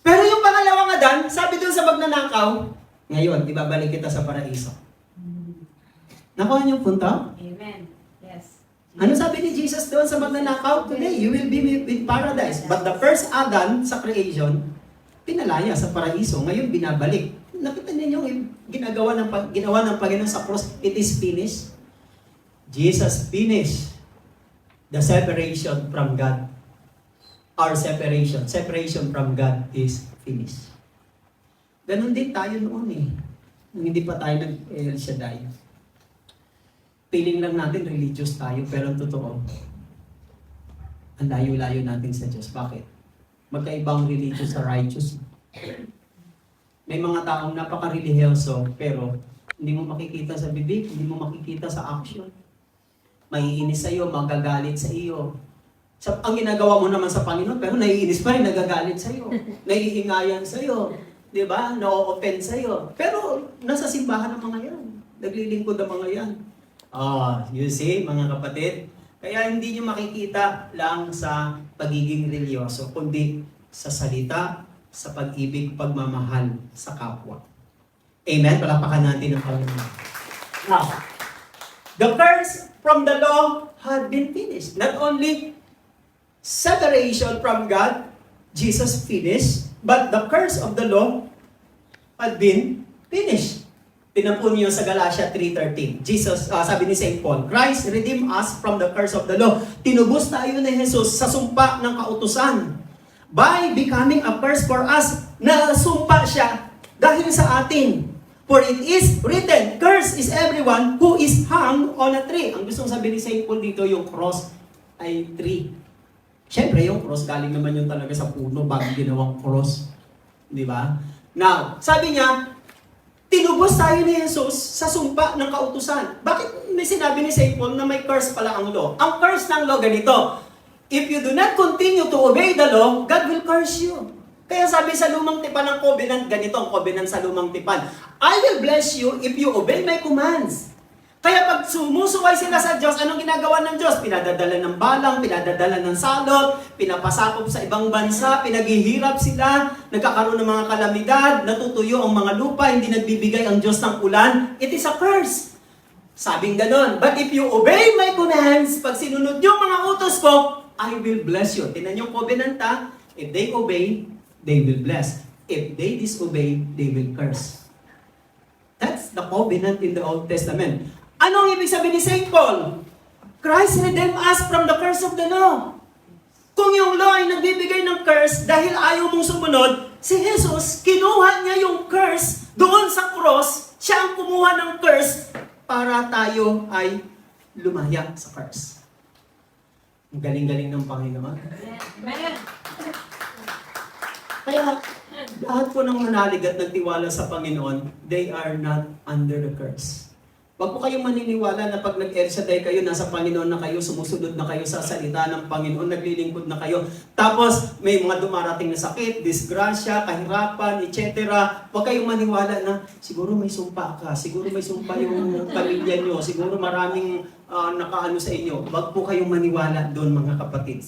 A: Pero yung pangalawang Adan, sabi dun sa magnanakaw, ngayon, ibabalik kita sa paraiso. Nakuha niyo yung punto?
B: Amen. Yes.
A: Ano sabi ni Jesus doon sa magnanakaw? Today, you will be with paradise. But the first Adam sa creation, pinalaya sa paraiso. Ngayon, binabalik. Nakita niyo yung ginawa ng Panginoon sa cross. It is finished. Jesus finished the separation from God. Our separation from God is finished. Ganon din tayo noon eh. Nung hindi pa tayo nag-El Shaddai. Feeling lang natin religious tayo, pero ang totoo, ang layo-layo natin sa Diyos. Bakit? Magkaibang religious sa righteous. May mga taong napaka-religyoso, pero hindi mo makikita sa bibig, hindi mo makikita sa action. Maiinis sa iyo, magagalit sa iyo. Ang ginagawa mo naman sa Panginoon, pero naiinis pa rin, nagagalit sa iyo. Naiingayan sa iyo. Diba? Na-offend sa iyo. Pero nasa simbahan ang mga yan. Naglilingkod ang mga yan. You see, mga kapatid, kaya hindi nyo makikita lang sa pagiging religyoso, kundi sa salita, sa pag-ibig, pagmamahal sa kapwa. Amen? Palapakan natin ang Panginoon. Now, the curse from the law had been finished. Not only separation from God, Jesus finished, but the curse of the law had been finished. Tinapon niyo sa Galatia 3:13. Jesus, sabi ni St. Paul, Christ redeemed us from the curse of the law. Tinubos tayo ni Jesus sa sumpa ng kautusan. By becoming a curse for us, nasumpa siya dahil sa atin. For it is written, cursed is everyone who is hung on a tree. Ang gustong sabi ni St. Paul dito, yung cross ay tree. Siyempre, yung cross, galing naman yun talaga sa puno bago ginawang cross. Di ba? Now, sabi niya, tinubos tayo ni Jesus sa sumpa ng kautusan. Bakit may sinabi ni St. Paul na may curse pala ang law? Ang curse ng law ganito, if you do not continue to obey the law, God will curse you. Kaya sabi sa lumang tipan ng covenant, ganito ang covenant sa lumang tipan, I will bless you if you obey my commands. Kaya pag sumusuway sila sa Diyos, anong ginagawa ng Diyos? Pinadadala ng balang, pinadadala ng salot, pinapasakop sa ibang bansa, pinaghihirap sila, nagkakaroon ng mga kalamidad, natutuyo ang mga lupa, hindi nagbibigay ang Diyos ng ulan. It is a curse. Sabing ganon. But if you obey my commands, pag sinunod yung mga utos ko, I will bless you. Tingnan yung covenant ha. If they obey, they will bless. If they disobey, they will curse. That's the covenant in the Old Testament. Ano ang ibig sabihin ni St. Paul? Christ redeemed us from the curse of the law. Kung yung law ay nagbibigay ng curse dahil ayaw mong sumunod, si Jesus, kinuha niya yung curse doon sa cross, siya ang kumuha ng curse para tayo ay lumaya sa curse. Ang galing-galing ng Panginoon.
B: Amen.
A: Kaya, lahat po ng manalig at nagtiwala sa Panginoon, they are not under the curse. Wag po kayong maniniwala na pag nag-El Shaddai kayo, nasa Panginoon na kayo, sumusunod na kayo sa salita ng Panginoon, naglilingkod na kayo. Tapos, may mga dumarating na sakit, disgrasya, kahirapan, etc. Wag kayong maniwala na, siguro may sumpa ka, siguro may sumpa yung pamilya nyo, siguro maraming nakaano sa inyo. Wag po kayong maniwala doon, mga kapatid.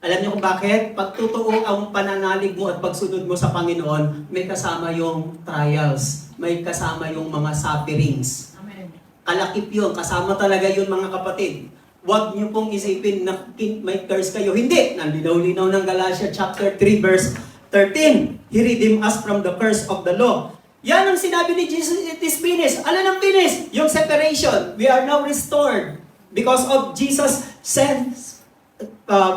A: Alam niyo kung bakit? Pag totoo ang pananalig mo at pagsunod mo sa Panginoon, may kasama yung trials, may kasama yung mga sufferings.
B: Amen.
A: Kalakip yun, kasama talaga yun mga kapatid. Huwag niyo pong isipin na may curse kayo. Hindi! Nandinaw-linaw ng Galatia chapter 3 verse 13. He redeemed us from the curse of the law. Yan ang sinabi ni Jesus, it is finished. Ano ang finished? Yung separation. We are now restored because of Jesus'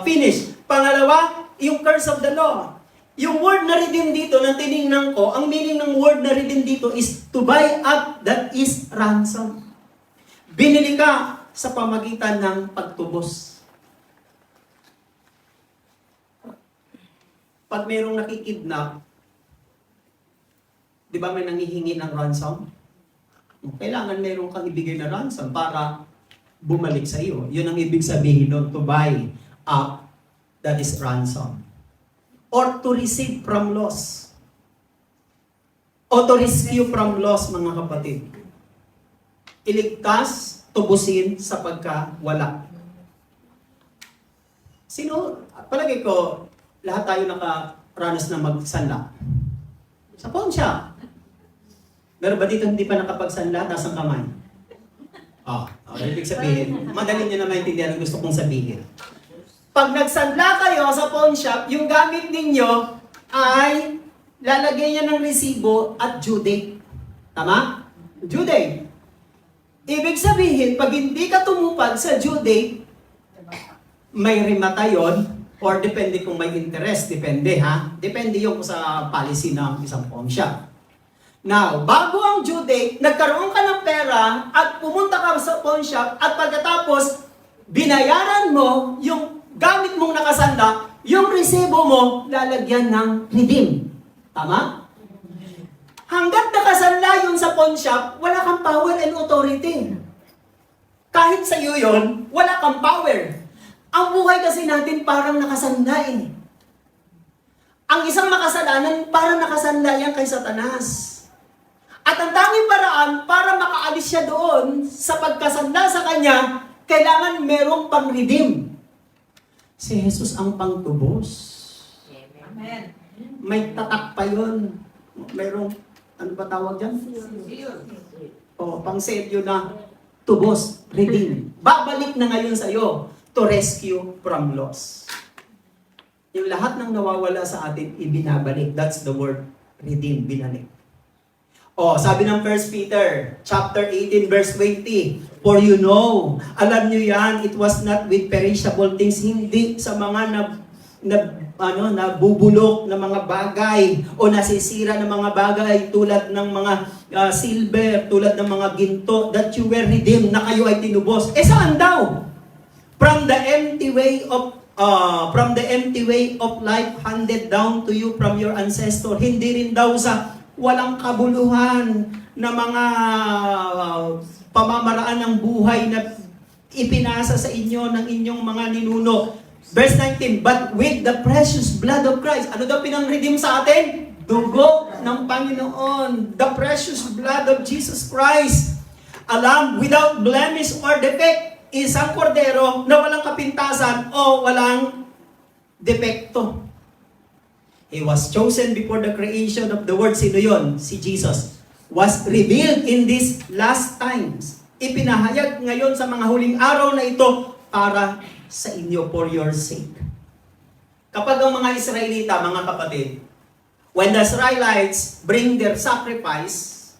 A: finished. Pangalawa, yung curse of the law. Yung word na redeem dito, na tinignan ko, ang meaning ng word na redeem dito is to buy up, that is ransom. Binili ka sa pamagitan ng pagtubos. Pag mayroong nakikidnap, di ba may nangihingi ng ransom? Kailangan mayroong kang ibigay na ransom para bumalik sa iyo. Yun ang ibig sabihin nun, to buy up, that is ransom. Or to receive from loss. O to rescue from loss, mga kapatid. Iligtas, tubusin sa pagkawala. Sino, palagi ko, lahat tayo nakaranas na magsanla. Sa phone siya. Meron ba dito hindi pa nakapagsanla? Taas ang kamay. Ibig ibig sabihin? Madali nyo na maintindihan ang gusto kong sabihin. Pag nagsanla kayo sa pawn shop, yung gamit ninyo ay lalagay niya ng resibo at due date. Tama? Due date. Ibig sabihin, pag hindi ka tumupad sa due date, may remata yun, or depende kung may interest, depende ha. Depende yung sa policy ng isang pawn shop. Now, bago ang due date, nagkaroon ka ng pera at pumunta ka sa pawn shop at pagkatapos, binayaran mo yung gamit mong nakasanda, yung resibo mo, lalagyan ng redeem. Tama? Hanggat nakasanla yun sa pawn shop, wala kang power and authority. Kahit sa iyo yun, wala kang power. Ang buhay kasi natin parang nakasanla eh. Ang isang makasalanan, parang nakasanla yan kay Satanas. At ang tanging paraan para makaalis siya doon sa pagkasanla sa kanya, kailangan merong pang-redeem. Si Jesus ang pangtubos.
B: Amen.
A: May tatak pa yun. Merong, ano ba tawag dyan? O, pang-selyo na tubos, redeem. Babalik na ngayon sa'yo to rescue from loss. Yung lahat ng nawawala sa atin, ibinabalik. That's the word, redeem, binalik. O, sabi ng 1 Peter, chapter 18, verse 20, for you know, alam nyo yan, it was not with perishable things, hindi sa mga nabubulok na mga bagay o nasisira na mga bagay tulad ng mga silver, tulad ng mga ginto, that you were redeemed, na kayo ay tinubos. Eh saan daw? From the empty way of life handed down to you from your ancestor. Hindi rin daw sa walang kabuluhan na mga pamamaraan ng buhay na ipinasa sa inyo ng inyong mga ninuno. Verse 19, but with the precious blood of Christ. Ano daw pinang-redeem sa atin? Dugo ng Panginoon. The precious blood of Jesus Christ. A lamb without blemish or defect. Isang kordero na walang kapintasan o walang depekto. He was chosen before the creation of the world. Sino yun? Si Jesus. Was revealed in these last times. Ipinahayag ngayon sa mga huling araw na ito para sa inyo, for your sake. Kapag ang mga Israelita, mga kapatid, when the Israelites bring their sacrifice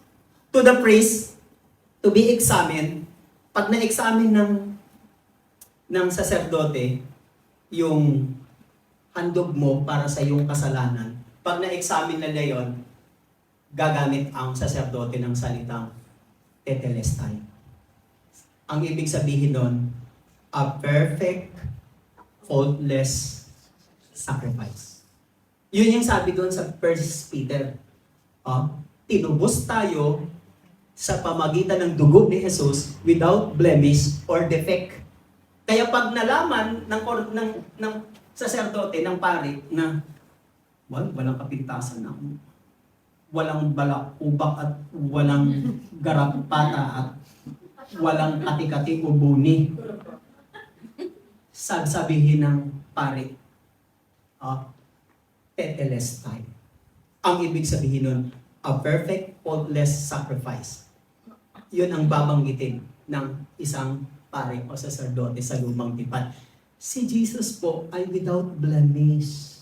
A: to the priest to be examined, pag na-examine ng saserdote yung handog mo para sa iyong kasalanan, pag na-examine na yon, gagamit ang saserdote ng salitang tetelestai. Ang ibig sabihin nun, a perfect, faultless sacrifice. Yun yung sabi doon sa 1 Peter. Tinubos tayo sa pamagitan ng dugo ni Jesus without blemish or defect. Kaya pag nalaman ng saserdote, ng pari, na walang kapintasan na, walang balakubak at walang garapata at walang kati-kati o buni, sabihin ng pari, tetelestai. Ang ibig sabihin nun, a perfect, faultless sacrifice. Yun ang babanggitin ng isang pari o saserdote sa lumang tipan. Si Jesus po ay without blemish.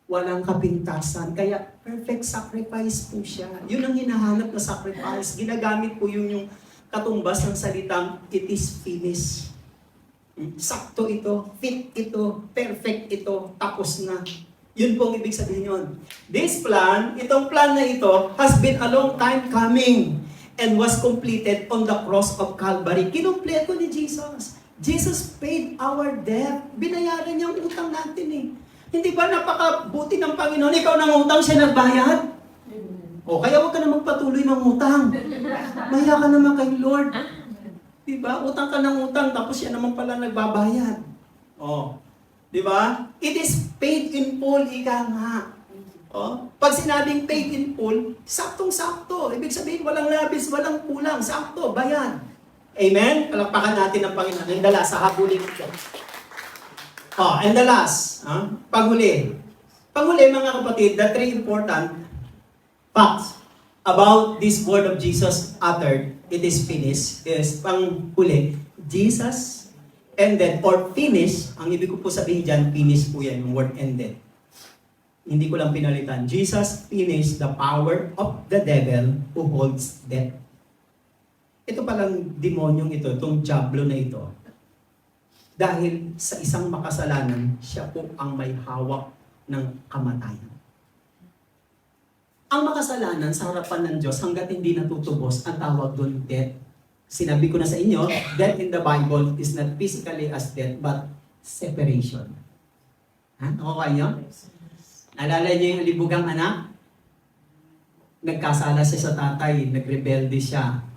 A: Walang kapintasan. Kaya perfect sacrifice po siya. Yun ang hinahanap na sacrifice. Ginagamit po yung katumbas ng salitang, it is finished. Sakto ito, fit ito, perfect ito, tapos na. Yun po ang ibig sabihin yun. This plan, itong plan na ito, has been a long time coming and was completed on the cross of Calvary. Kinumpleto ni Jesus. Jesus paid our debt. Binayaran niya ang utang natin eh. Hindi ba napakabuti ng Panginoon? Ikaw nang utang, siya nagbayad. O kaya huwag ka na magpatuloy ng utang. Maya ka naman kay Lord. Diba? Utang ka ng utang, tapos siya naman pala nagbabayad. O. Diba? It is paid in full, ika nga. O. Pag sinabing paid in full, saktong-sakto. Ibig sabihin, walang labis, walang kulang. Sakto, bayad. Amen? Palakpakan natin ang Panginoon. And the last, habulin ito. And the last, panghuli. Panghuli, mga kapatid, the three important facts about this word of Jesus uttered, it is finished, is pang huli, Jesus ended or finished, ang ibig ko po sabihin dyan, finished po yan, yung word ended. Hindi ko lang pinalitan. Jesus finished the power of the devil who holds death. Ito palang demonyong ito, itong diablo na ito. Dahil sa isang makasalanan, siya po ang may hawak ng kamatayan. Ang makasalanan sa harapan ng Diyos, hanggat hindi natutubos, ang tawag doon death. Sinabi ko na sa inyo, death in the Bible is not physically as death, but separation. Ha? Nakuha niyo? Alala niyo yung libugang anak? Nagkasala siya sa tatay, nagrebelde siya.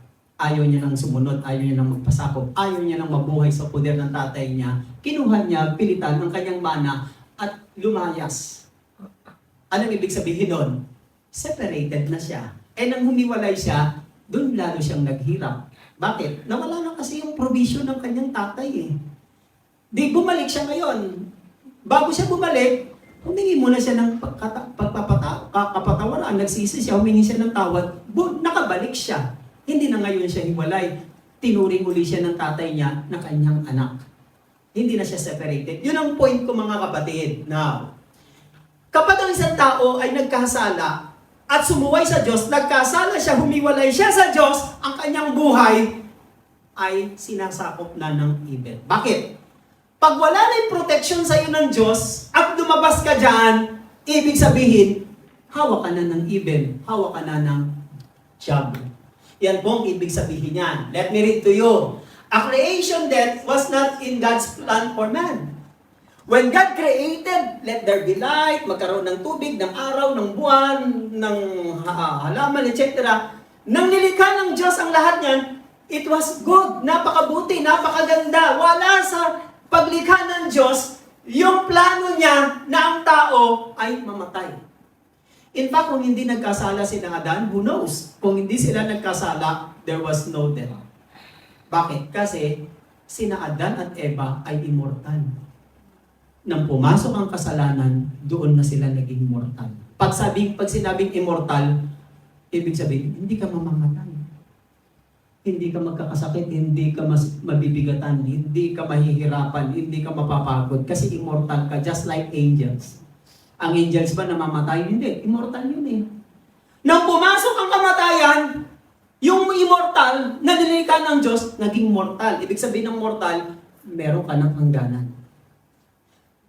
A: Ayaw niya nang sumunod, ayaw niya nang magpasakop, ayaw niya nang mabuhay sa poder ng tatay niya. Kinuha niya, pilitan ng kanyang mana at lumayas. Anong ibig sabihin nun? Separated na siya. Eh nang humiwalay siya, doon lalo siyang naghirap. Bakit? Nawala na kasi yung provision ng kanyang tatay eh. Di bumalik siya ngayon. Bago siya bumalik, humingi muna siya ng kapatawaran, nagsisi siya, humingi siya ng tawad, nakabalik siya. Hindi na ngayon siya hiwalay. Tinuring uli siya ng tatay niya na kanyang anak. Hindi na siya separated. Yun ang point ko mga kapatid. Now, kapag ang isang tao ay nagkasala at sumuway sa Diyos, nagkasala siya, humiwalay siya sa Diyos, ang kanyang buhay ay sinasakop na ng evil. Bakit? Pag wala na yung protection sa iyo ng Diyos at lumabas ka dyan, ibig sabihin, hawak ka na ng evil, hawak ka na ng diablo. Yan po ang ibig sabihin niyan. Let me read to you. A creation that was not in God's plan for man. When God created, let there be light, magkaroon ng tubig, ng araw, ng buwan, ng halaman, etc. Nang nilikha ng Diyos ang lahat niyan, it was good, napakabuti, napakaganda. Wala sa paglikha ng Diyos, yung plano niya na ang tao ay mamatay. In fact, kung hindi nagkasala si Adan, who knows? Kung hindi sila nagkasala, there was no death. Bakit? Kasi sina Adan at Eva ay immortal. Nang pumasok ang kasalanan, doon na sila naging mortal. Pag sinabing immortal, ibig sabihin, hindi ka mamamatay. Hindi ka magkakasakit, hindi ka mabibigatan, hindi ka mahihirapan, hindi ka mapapagod. Kasi immortal ka, just like angels. Ang angels ba namamatay? Hindi, immortal yun eh. Nang pumasok ang kamatayan, yung immortal na nilikha ng Diyos, naging mortal. Ibig sabihin ng mortal, meron ka ng hangganan.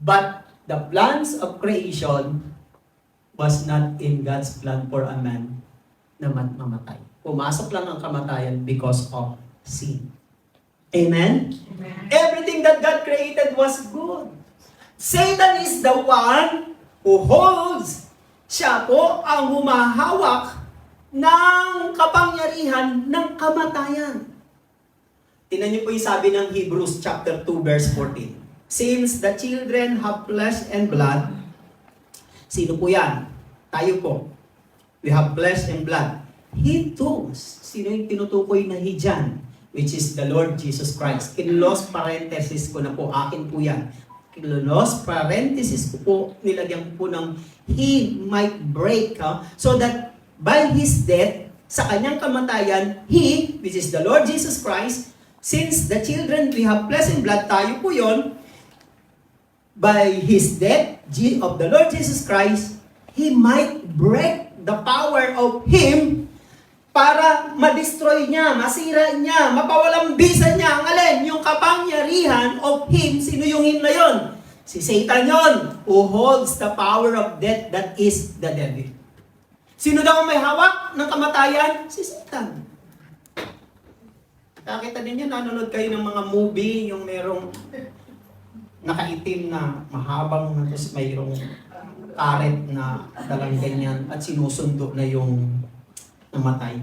A: But the plans of creation was not in God's plan for a man na mamatay. Pumasok lang ang kamatayan because of sin. Amen?
B: Amen.
A: Everything that God created was good. Satan is the one who holds. Siya po ang humahawak ng kapangyarihan ng kamatayan. Tingnan niyo po yung sabi ng Hebrews chapter 2 verse 14. Since the children have flesh and blood, sino po yan? Tayo po. We have flesh and blood. He too, sino yung tinutukoy na he dyan? Which is the Lord Jesus Christ. Kinulos parenthesis ko na po, akin po yan. Kinulos parenthesis ko po, nilagyan po ng he might break, so that by his death, sa kanyang kamatayan, he, which is the Lord Jesus Christ, since the children, we have flesh and blood, tayo po yun, by his death of the Lord Jesus Christ, he might break the power of him para ma-destroy niya, masira niya, mapawalang bisa niya ang alin, yung kapangyarihan of him. Sino yung him na yon? Si Satan yon, who holds the power of death, that is the devil. Sino daw ang may hawak ng kamatayan? Si Satan. Nakita din yan, nanonood kayo ng mga movie, yung merong nakaitim na mahabang, tapos mayroong karet na dalang ganyan, at sinusundo na yung namatay.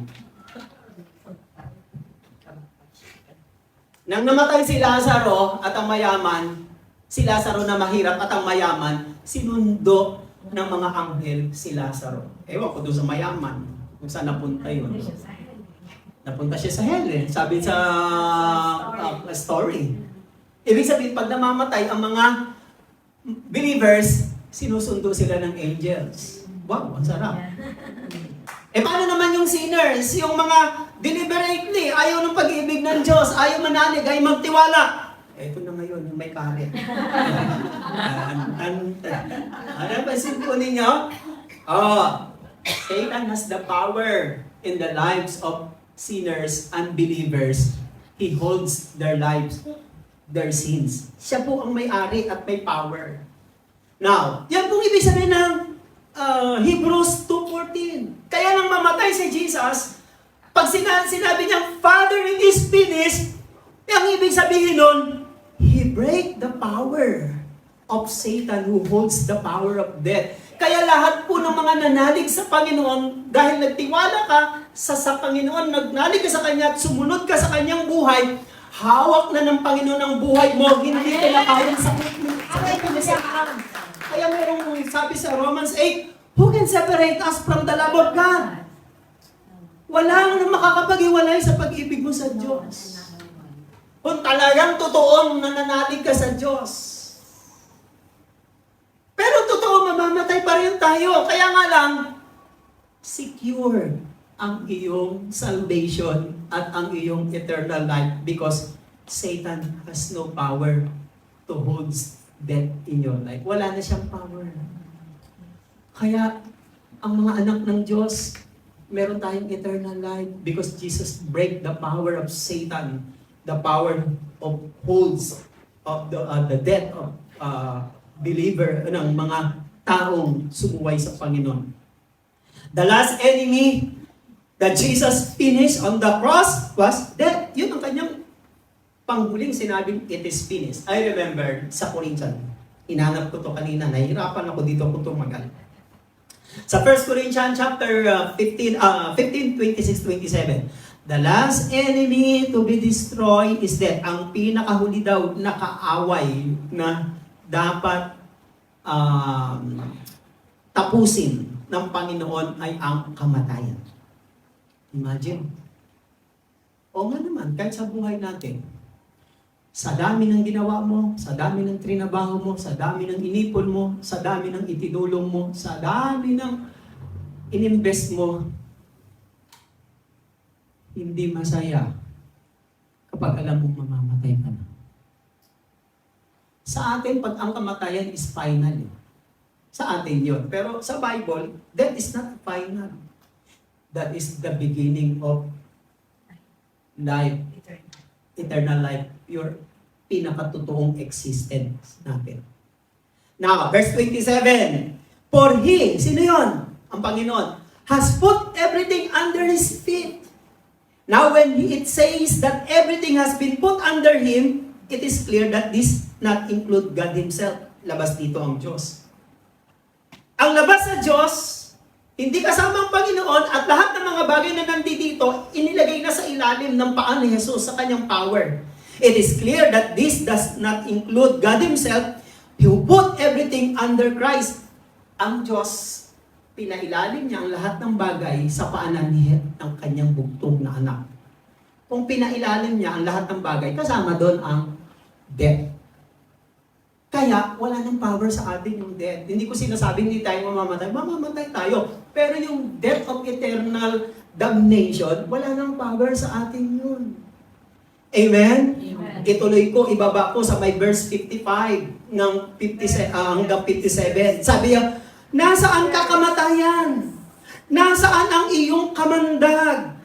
A: Nang namatay si Lazaro at ang mayaman, si Lazaro na mahirap at ang mayaman, sinundo ng mga anghel si Lazaro. Ewan ko doon sa mayaman, kung saan napunta yun. Napunta siya sa hell eh. Sabi sa story. Ibig sabihin, pag namamatay ang mga believers, sinusundo sila ng angels. Wow, ang sarap. Paano naman yung sinners? Yung mga deliberately, ayaw ng pag-ibig ng Diyos, ayaw manalig, ay magtiwala. Ito na ngayon, yung may pare. Ano ba po ninyo? Satan has the power in the lives of sinners, unbelievers. He holds their lives, their sins. Siya po ang may-ari at may power. Now, yan pong ibig sabihin ng Hebrews 2:14. Kaya nang mamatay si Jesus, pag sinabi niyang, Father, it is finished, ang ibig sabihin nun, He break the power of Satan who holds the power of death. Kaya lahat po ng mga nanalig sa Panginoon, dahil nagtiwala ka sa Panginoon, nagnalig ka sa Kanya at sumunod ka sa Kanyang buhay, hawak na ng Panginoon ang buhay mo, hindi ka na kayang sakit mo. Kaya merong sabi sa Romans 8, who can separate us from the love of God? Wala nang makakapag-iwalay sa pag-ibig mo sa Diyos. Kung talagang totoong nananalig ka sa Diyos. Pero totoo, mamamatay pa rin tayo. Kaya nga lang, secure ang iyong salvation at ang iyong eternal life because Satan has no power to hold death in your life. Wala na siyang power. Kaya, ang mga anak ng Diyos, meron tayong eternal life because Jesus break the power of Satan, the power of holds of the death of believer, ng mga taong sumuway sa Panginoon. The last enemy that Jesus finished on the cross was death. Yun ang kanyang panghuling sinabing, it is finished. I remember sa Corinthians, inanap ko to kanina, nahihirapan ako dito kung tumagal. Sa 1 Corinthians chapter 15, 26-27, the last enemy to be destroyed is death. Ang pinakahuli daw na kaaway na dapat tapusin ng Panginoon ay ang kamatayan. Imagine. O nga naman, kahit sa buhay natin, sa dami ng ginawa mo, sa dami ng trinabaho mo, sa dami ng inipon mo, sa dami ng itinulong mo, sa dami ng ininvest mo, hindi masaya kapag alam mong mamamatay ka na. Sa atin, pag ang kamatayan is final. Sa atin yun. Pero sa Bible, that is not final. That is the beginning of life. Eternal life. Your pinakatotoong existence natin. Now, verse 27. For He, sino yun? Ang Panginoon, has put everything under His feet. Now, when it says that everything has been put under Him, it is clear that this not include God Himself. Labas dito ang Diyos. Ang labas sa Diyos, hindi kasama ang Panginoon at lahat ng mga bagay na nandito, inilagay na sa ilalim ng paa ni Jesus sa kanyang power. It is clear that this does not include God Himself, who put everything under Christ. Ang Diyos, pinailalim niya ang lahat ng bagay sa paanan ng kanyang bugtong na anak. Kung pinailalim niya ang lahat ng bagay, kasama doon ang death. Kaya, wala nang power sa atin yung death. Hindi ko sinasabing hindi tayo mamamatay. Mamamatay tayo. Pero yung death of eternal damnation, wala nang power sa atin yun. Amen?
B: Amen.
A: Ituloy ko, ibaba ko sa may verse 55 ng 57, hanggang 57. Sabi niya, nasaan ka kamatayan? Nasaan ang iyong kamandag?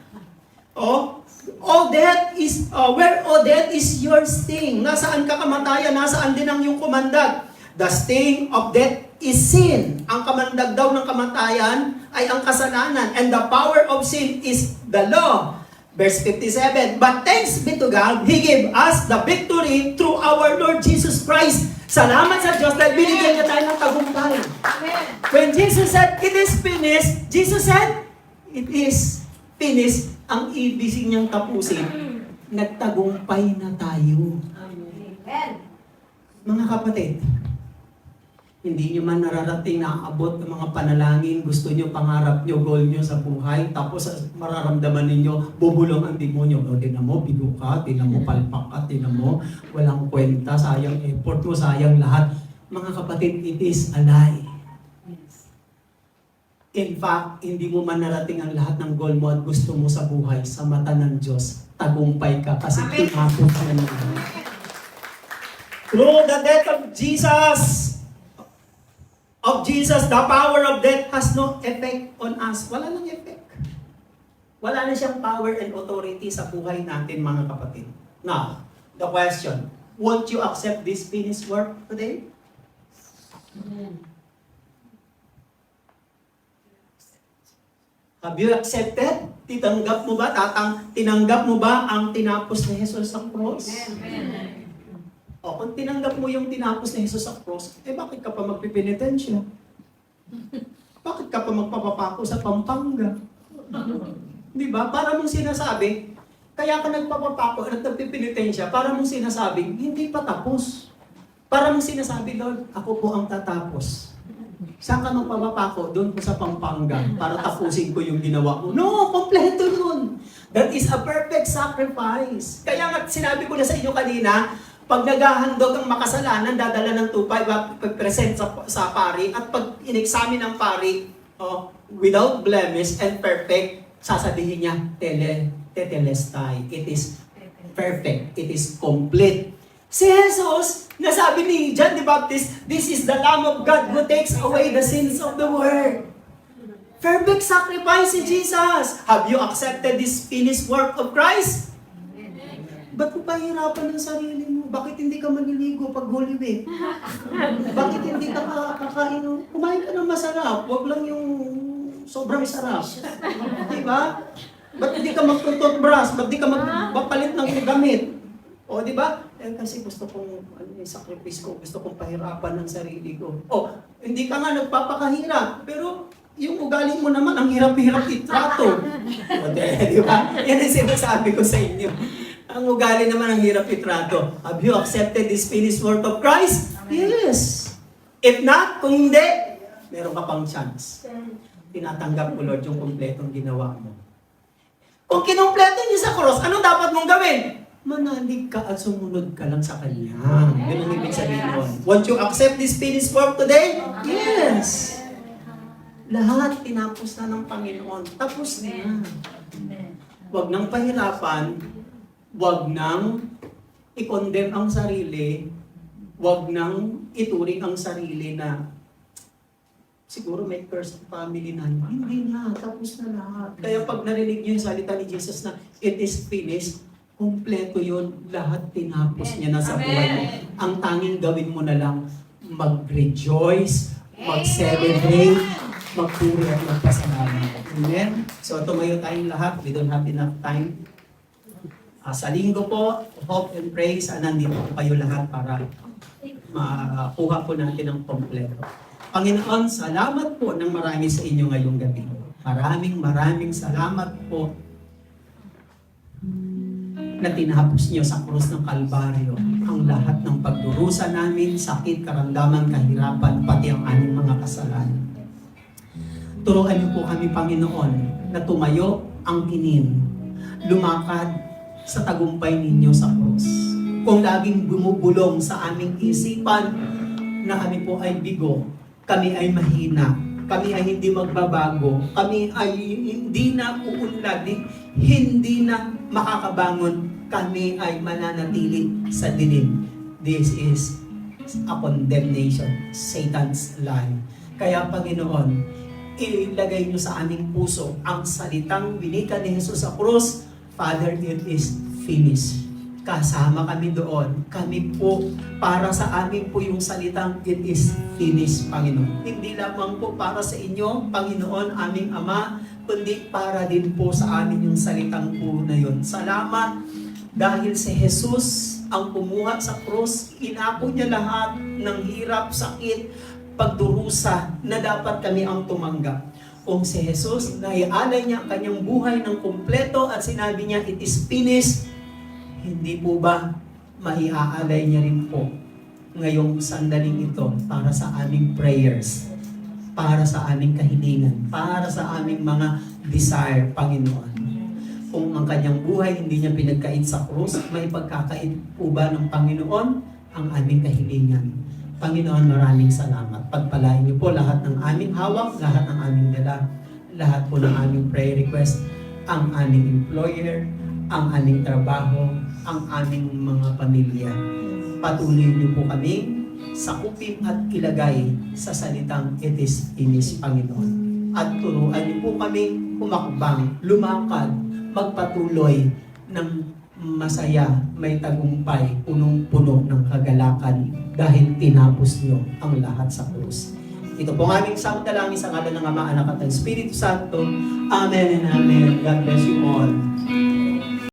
A: Death is, where, death is your sting. Nasaan ka kamatayan? Nasaan din ang iyong kamandag? The sting of death is sin. Ang kamandag daw ng kamatayan ay ang kasalanan. And the power of sin is the law. Verse 57, but thanks be to God, He gave us the victory through our Lord Jesus Christ. Salamat sa Diyos dahil binigyan niya tayo ng tagumpay.
B: Amen.
A: When Jesus said, it is finished, Jesus said, it is finished. Ang ibig niyang tapusin, nagtagumpay na tayo.
B: Amen.
A: Mga kapatid, hindi nyo man nararating naaabot ng mga panalangin, gusto nyo, pangarap nyo, goal nyo sa buhay, tapos mararamdaman ninyo, bubulong ang demonyo. O, tinan mo, bigo ka, tinan mo, palpak ka, tinan mo, walang kwenta, sayang effort mo, sayang lahat. Mga kapatid, it is a lie. In fact, hindi mo man narating ang lahat ng goal mo at gusto mo sa buhay, sa mata ng Diyos, tagumpay ka kasi
B: Amen.
A: tinapos mo na. Through the death of Jesus, the power of death has no effect on us. Wala nang effect. Wala na siyang power and authority sa buhay natin, mga kapatid. Now, the question, won't you accept this finished work today? Have you accepted? Tinanggap mo ba? Tinanggap mo ba ang tinapos ni Jesus sa cross? O kung tinanggap mo yung tinapos ni Jesus sa cross, bakit ka pa magpipinitensya? Bakit ka pa magpapapako sa Pampanga? Di ba? Para mong sinasabi, kaya ka nagpapapako at nagpipinitensya, para mong sinasabi, hindi pa tapos. Para mong sinasabi, Lord, ako po ang tatapos. Saan ka magpapapako? Doon po sa Pampanga para tapusin ko yung ginawa mo. No, kompleto yun. That is a perfect sacrifice. Kaya nga sinabi ko na sa inyo kanina, pag naghahandog ang makasalanan, dadala ng tupay, present sa pari, at pag in-examine ng pari, without blemish and perfect, sasabihin niya, tetelestai. It is perfect. It is complete. Si Jesus, nasabi ni John the Baptist, this is the Lamb of God who takes away the sins of the world. Perfect sacrifice si Jesus. Have you accepted this finished work of Christ? Ba't mo pahirapan ng sarili mo? Bakit hindi ka maliligo pag Holy Week? Bakit hindi ka kakain? Kumain ka ng masarap. Huwag lang yung sobrang sarap. Diba? Ba't hindi ka mag-toothbrush? Ba't hindi ka magpapalit ng gamit? O, di ba? Kasi gusto kong sacrifice ko, gusto kong pahirapan ng sarili ko. O, hindi ka nga nagpapakahirap, pero yung ugali mo naman, ang hirap-hirap itrato. O, di ba? Yan ang sinasabi ko sa inyo. Ang ugali naman ang hirap itrato. Have you accepted this finished work of Christ? Yes. If not, kung hindi, meron ka pang chance. Tinatanggap ko, Lord, yung kumpletong ginawa mo. Kung kinumpleto niyo sa cross, ano dapat mong gawin? Manalig ka at sumunod ka lang sa Kanya. Yun ang ibig sabihin nun. Won't you accept this finished work today? Yes. Lahat tinapos na ng Panginoon. Tapos na. Huwag nang pahirapan. Huwag nang i-condemn ang sarili. Huwag nang ituring ang sarili na siguro may cursed family na. Hindi na. Tapos na lahat. Kaya pag narinig niyo yung salita ni Jesus na it is finished, kumpleto yun, lahat tinapos niya na sa buhay mo. Ang tanging gawin mo na lang, mag-rejoice, mag-celebrate, magpuri at magpasalamat. Amen? So tumayo tayong lahat, we don't have enough time. Sa linggo po, hope and pray, nandito po kayo lahat para makuha po natin ang kompleto. Panginoon, salamat po ng marami sa inyo ngayong gabi. Maraming salamat po na tinapos niyo sa krus ng Kalbaryo ang lahat ng pagdurusa namin, sakit, karamdaman, kahirapan, pati ang aming mga kasalanan. Turuan niyo po kami, Panginoon, na tumayo ang kinin, lumakad sa tagumpay ninyo sa krus. Kung laging bumubulong sa aming isipan na kami po ay bigo, kami ay mahina, kami ay hindi magbabago, kami ay hindi na uunlad, hindi na makakabangon, kami ay mananatili sa dilim. This is a condemnation, Satan's lie. Kaya Panginoon, ilagay niyo sa aming puso ang salitang binika ni Jesus sa krus, Father, it is finished. Kasama kami doon. Kami po, para sa amin po yung salitang it is finished, Panginoon. Hindi lamang po para sa inyo, Panginoon, aming Ama, kundi para din po sa amin yung salitang po na yun. Salamat dahil si Jesus ang kumuha sa krus, inako niya lahat ng hirap, sakit, pagdurusa na dapat kami ang tumanggap. Kung si Jesus, naialay niya ang kanyang buhay ng kumpleto at sinabi niya, it is finished, hindi po ba maiaalay niya rin po ngayong sandaling ito para sa aming prayers, para sa aming kahilingan, para sa aming mga desire, Panginoon. Kung ang kanyang buhay hindi niya pinagkait sa krus, may pagkakait po ba ng Panginoon ang aming kahilingan? Panginoon, maraming salamat. Pagpalain niyo po lahat ng aming hawak, lahat ng aming dala, lahat po ng aming prayer request, ang aming employer, ang aming trabaho, ang aming mga pamilya. Patuloy niyo po kami sakupin at ilagay sa salitang it is finished, Panginoon. At turuan niyo po kami humakbang, lumakad, magpatuloy ng masaya, may tagumpay, punong-puno ng kagalakan dahil tinapos niyo ang lahat sa krus. Ito po ang aming samot dalangin sa ngalan ng Ama, Anak at ng Espiritu Santo. Amen and Amen. God bless you all.